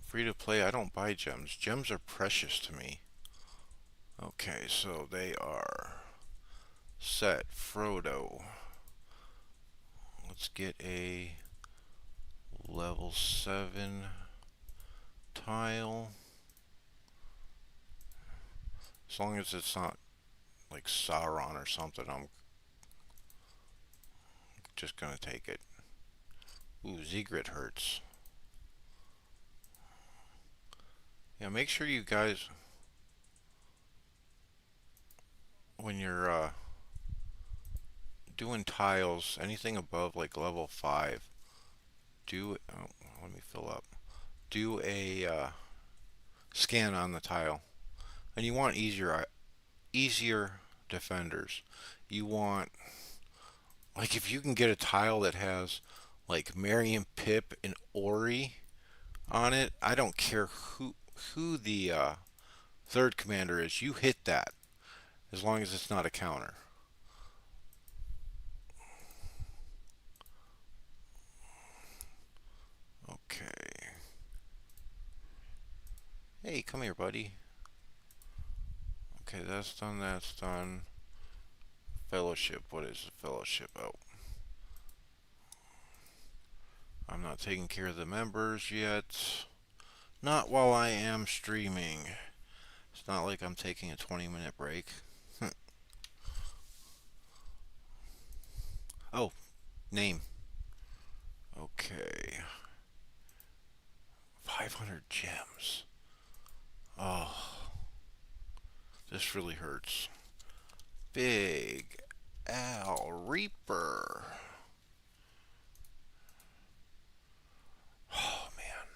Free to play, I don't buy gems. Gems are precious to me. Okay, so they are set. Frodo. Let's get a level 7 tile. As long as it's not like Sauron or something, I'm just gonna take it. Ooh, Zegrit hurts. Yeah, make sure you guys, when you're doing tiles, anything above like level 5, do, oh, let me fill up. Do a scan on the tile. And you want easier defenders. You want, like, if you can get a tile that has like Merry and Pip and Ori on it, I don't care who the third commander is. You hit that as long as it's not a counter. Okay. Hey, come here, buddy. Okay, that's done. That's done. Fellowship. What is the fellowship? Oh, I'm not taking care of the members yet. Not while I am streaming. It's not like I'm taking a 20-minute break. Oh, name. Okay. 500 gems. Oh, this really hurts. Big Al Reaper. Oh, man.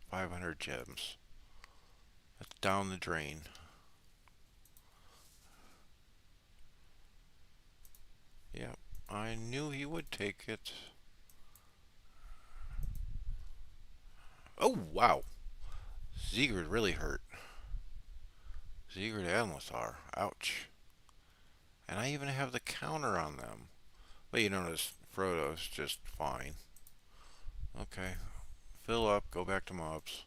500 gems. That's down the drain. Yep, I knew he would take it. Oh, wow. Zegrid really hurt. Zegrid and LoTR. Ouch. And I even have the counter on them. But you notice Frodo's just fine. Okay. Fill up. Go back to mobs.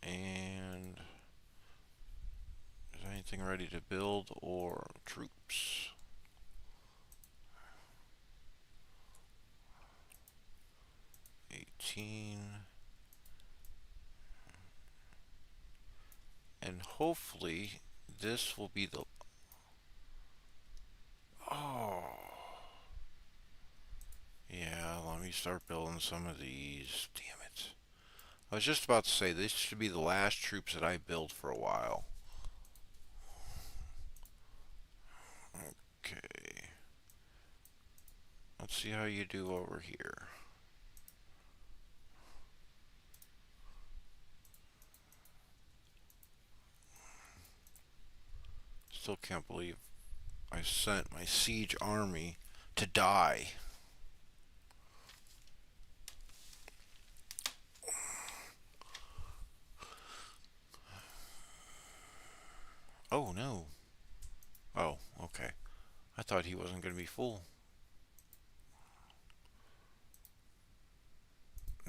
And is anything ready to build or troops? And hopefully this will be the... Oh. Yeah, let me start building some of these. Damn it. I was just about to say, this should be the last troops that I build for a while. Okay. Let's see how you do over here. Still can't believe I sent my siege army to die. Oh no. Oh, okay. I thought he wasn't going to be full.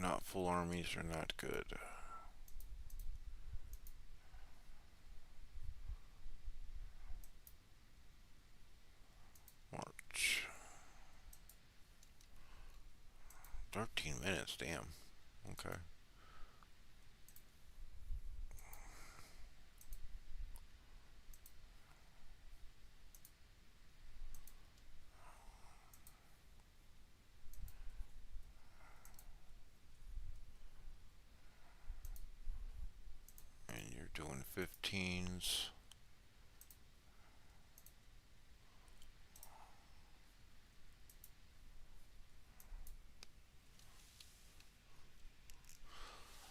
Not full armies are not good. March. 13 minutes, damn. Okay. 13s.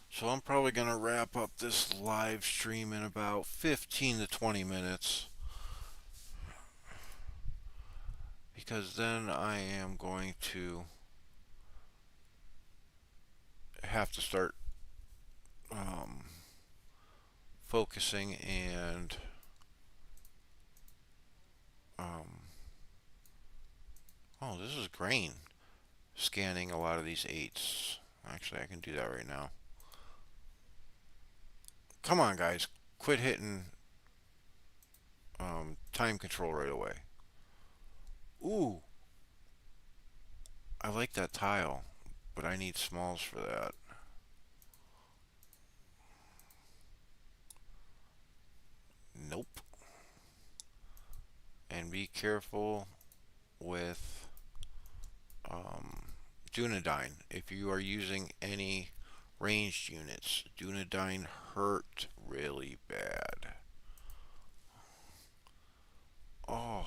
So I'm probably going to wrap up this live stream in about 15 to 20 minutes. Because then I am going to have to start um, focusing and um, oh, this is grain. Scanning a lot of these 8s. Actually, I can do that right now. Come on, guys. Quit hitting time control right away. Ooh, I like that tile, but I need smalls for that. Nope. And be careful with Dunedain. If you are using any ranged units, Dunedain hurt really bad. Oh,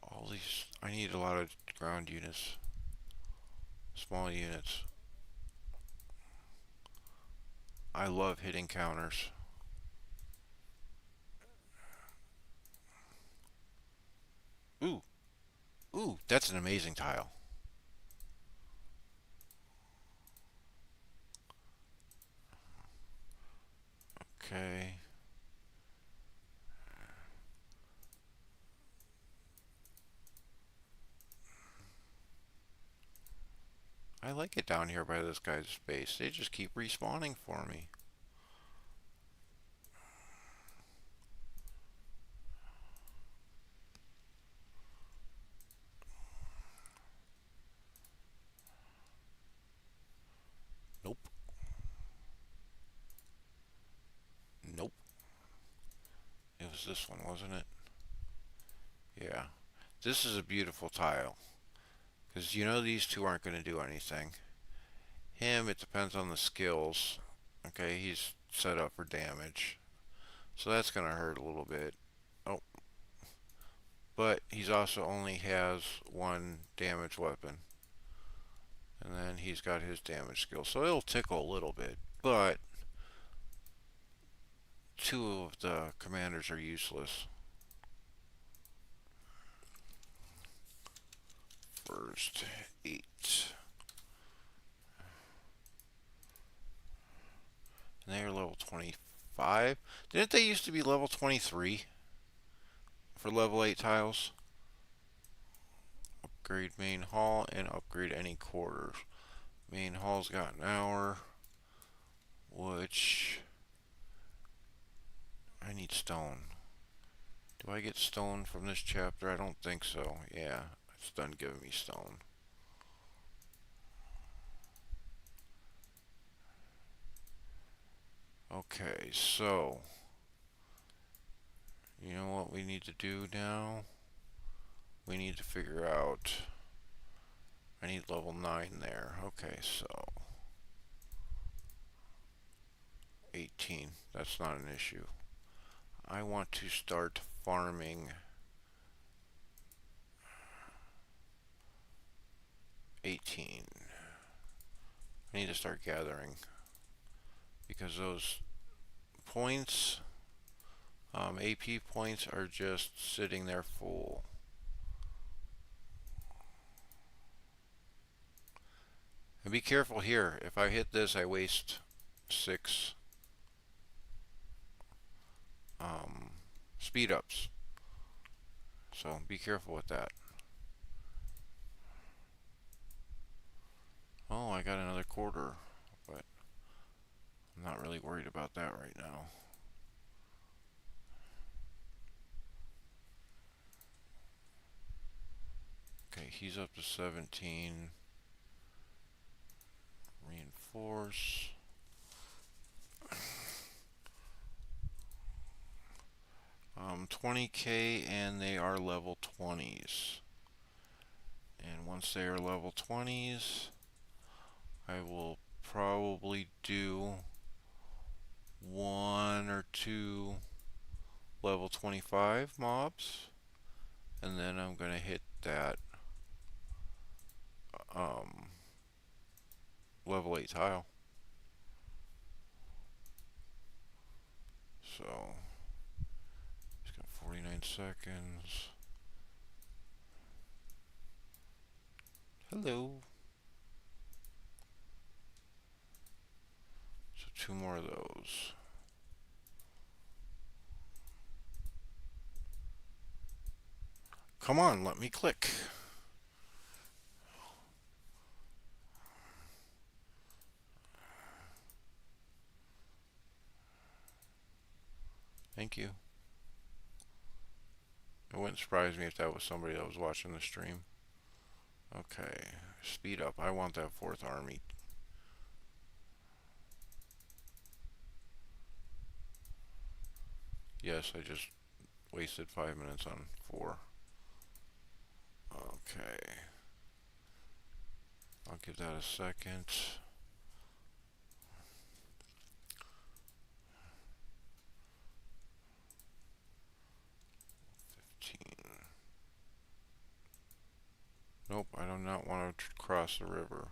all these. I need a lot of ground units, small units. I love hitting counters. Ooh, ooh, that's an amazing tile. Okay. I like it down here by this guy's base. They just keep respawning for me. Nope. Nope. It was this one, wasn't it? Yeah. This is a beautiful tile. Because you know these two aren't going to do anything. Him, it depends on the skills. Okay, he's set up for damage. So that's going to hurt a little bit. Oh. But he's also only has one damage weapon. And then he's got his damage skill. So it'll tickle a little bit. But two of the commanders are useless. First 8. And they are level 25. Didn't they used to be level 23 for level 8 tiles? Upgrade main hall and upgrade any quarters. Main hall's got an hour, which I need stone. Do I get stone from this chapter? I don't think so. Yeah, it's done giving me stone. Okay, so you know what we need to do now? We need to figure out. I need level 9 there. Okay, so 18. That's not an issue. I want to start farming 18. I need to start gathering because those points, AP points, are just sitting there full. And be careful here. If I hit this, I waste 6 speed ups. So be careful with that. Oh, I got another quarter, but I'm not really worried about that right now. Okay, he's up to 17. Reinforce. 20k, and they are level 20s. And once they are level 20s, I will probably do one or two level 25 mobs, and then I'm gonna hit that um, level 8 tile. So it's got 49 seconds. Hello. So two more of those. Come on, let me click. Thank you. It wouldn't surprise me if that was somebody that was watching the stream. Okay, speed up. I want that fourth army. Yes, I just wasted 5 minutes on 4. Okay. I'll give that a second. 15. Nope, I do not want to cross the river.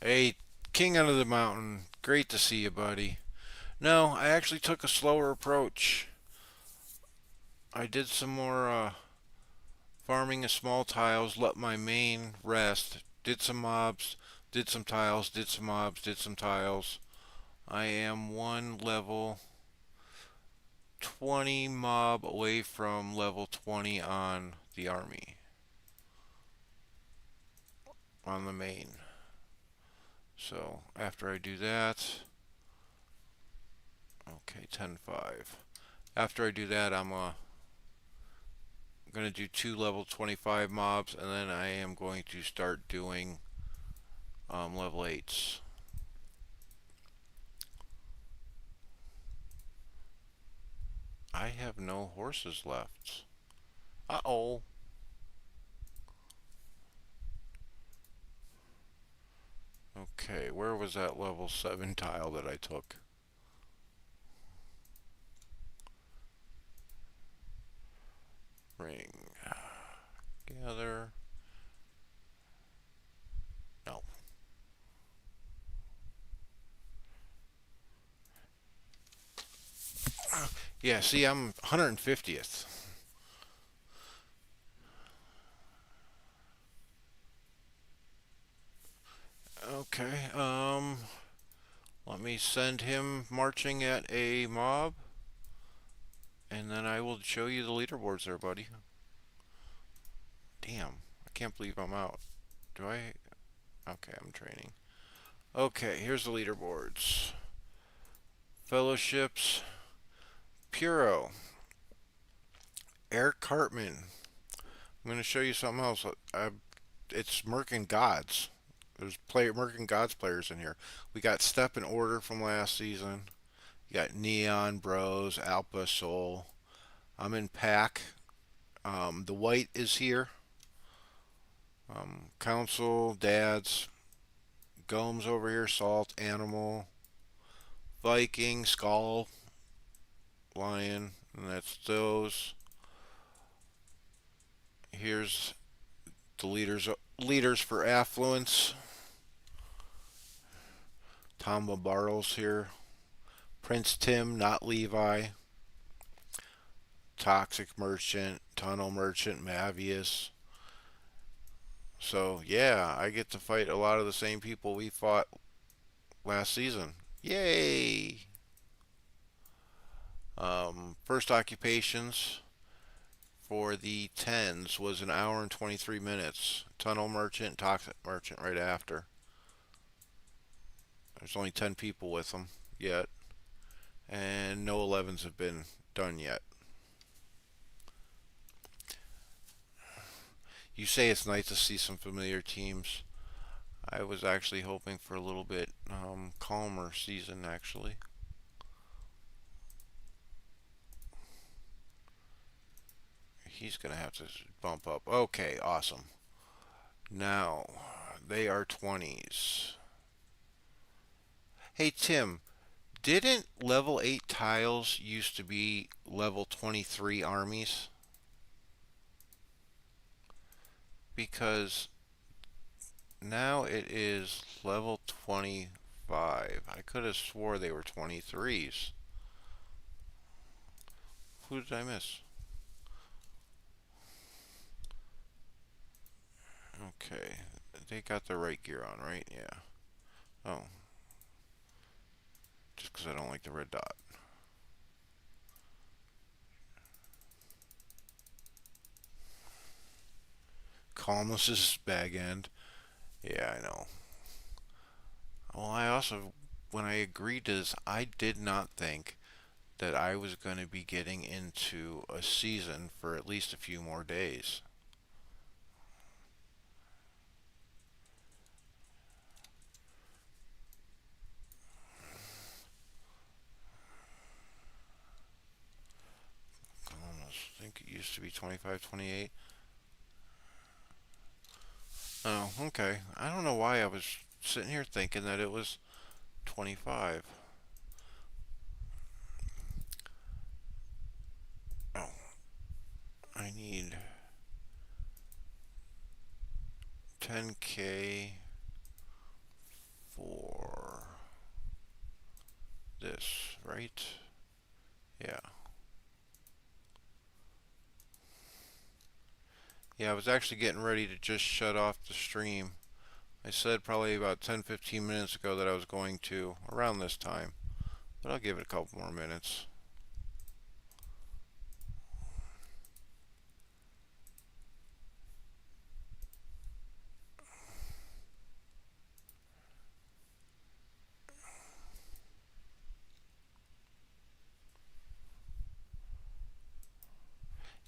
Hey, King Under the Mountain, great to see you, buddy. No, I actually took a slower approach. I did some more farming of small tiles, let my main rest, did some mobs, did some tiles, did some mobs, did some tiles. I am one level 20 mob away from level 20 on the army, on the main. So after I do that, okay, 10-5. After I do that, I'm going to do 2 level 25 mobs, and then I am going to start doing level 8s. I have no horses left. Uh-oh. Okay, where was that level 7 tile that I took? Ring. Gather. No. Yeah, see, I'm 150th. Okay, let me send him marching at a mob, and then I will show you the leaderboards there, buddy. Damn, I can't believe I'm out. Do I? Okay, I'm training. Okay, here's the leaderboards. Fellowships. Puro. Eric Cartman. I'm going to show you something else. It's Merkin Gods. There's Merkin Gods players in here. We got Step and Order from last season. You got Neon Bros, Alpha Soul. I'm in Pack. The White is here. Council, Dads, Gomes over here, Salt, Animal, Viking, Skull, Lion, and that's those. Here's the leaders for Affluence. Tom Bartles here. Prince Tim, not Levi. Toxic Merchant, Tunnel Merchant, Mavius. So yeah, I get to fight a lot of the same people we fought last season. Yay! First occupations for the 10s was an hour and 23 minutes. Tunnel Merchant, Toxic Merchant right after. There's only 10 people with them yet, and no 11s have been done yet. You say it's nice to see some familiar teams. I was actually hoping for a little bit calmer season, actually. He's going to have to bump up. Okay, awesome. Now, they are 20s. Hey, Tim, didn't level 8 tiles used to be level 23 armies? Because now it is level 25. I could have swore they were 23s. Who did I miss? Okay, they got the right gear on, right? Yeah. Oh, just because I don't like the red dot. Calmless is bag end. Yeah, I know. Well, I also, when I agreed to this, I did not think that I was going to be getting into a season for at least a few more days. Calmless. I think it used to be 25, 28. Oh, okay. I don't know why I was sitting here thinking that it was 25. Oh, I need 10K for this, right? Yeah. Yeah, I was actually getting ready to just shut off the stream. I said probably about 10-15 minutes ago that I was going to around this time, but I'll give it a couple more minutes.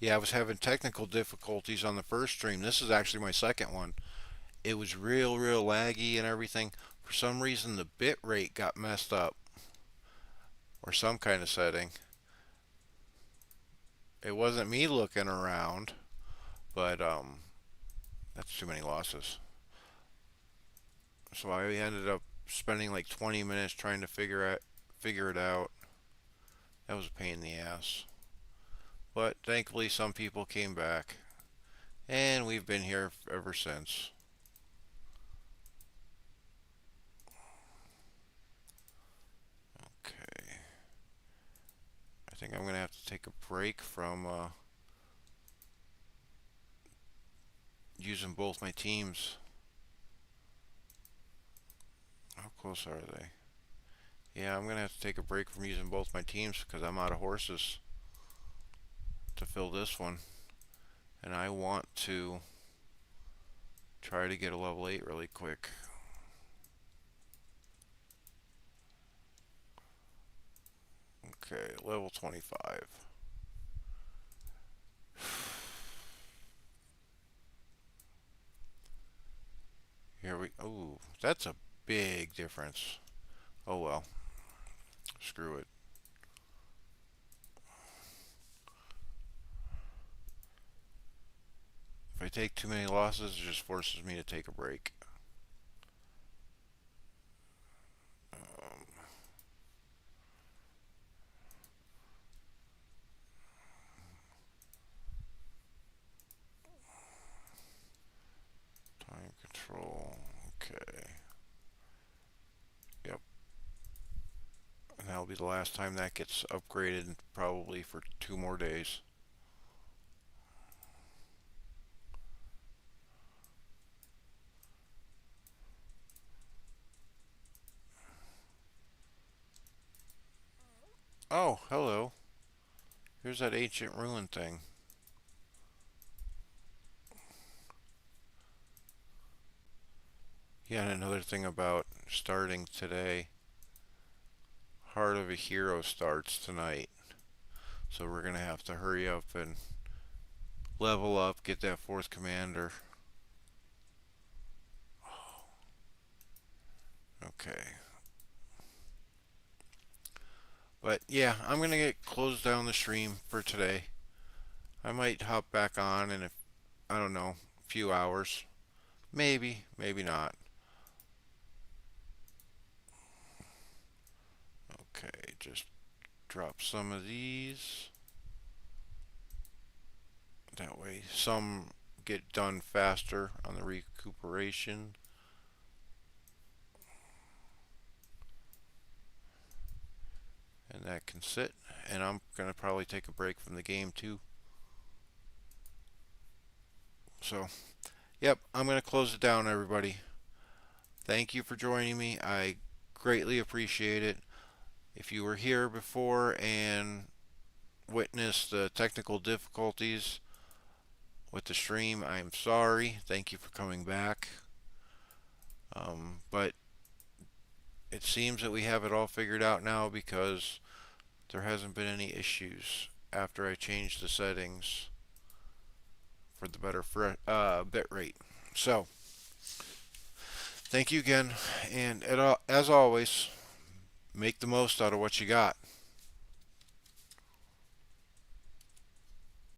Yeah, I was having technical difficulties on the first stream. This is actually my second one. It was real laggy and everything. For some reason, the bit rate got messed up or some kind of setting. It wasn't me looking around, but that's too many losses. So I ended up spending like 20 minutes trying to figure it out. That was a pain in the ass. But thankfully, some people came back, and we've been here ever since. Okay. I think I'm going to have to take a break from using both my teams. How close are they? Yeah, I'm going to have to take a break from using both my teams because I'm out of horses to fill this one. And I want to try to get a level 8 really quick. Okay, level 25. Here we. Oh, that's a big difference. Oh well. Screw it. If I take too many losses, it just forces me to take a break. Um, Time control. Okay. Yep. And that'll be the last time that gets upgraded, probably for 2 more days. Oh, hello. Here's that ancient ruin thing. Yeah, and another thing about starting today. Heart of a Hero starts tonight. So we're going to have to hurry up and level up, get that fourth commander. Okay. But yeah, I'm gonna get close down the stream for today. I might hop back on in I don't know, a few hours. Maybe, maybe not. Okay, just drop some of these. That way some get done faster on the recuperation. And that can sit. And I'm going to probably take a break from the game too. So, yep, I'm going to close it down, everybody. Thank you for joining me. I greatly appreciate it. If you were here before and witnessed the technical difficulties with the stream, I'm sorry. Thank you for coming back. But it seems that we have it all figured out now because there hasn't been any issues after I changed the settings for the better bit rate. So, thank you again, and as always, make the most out of what you got.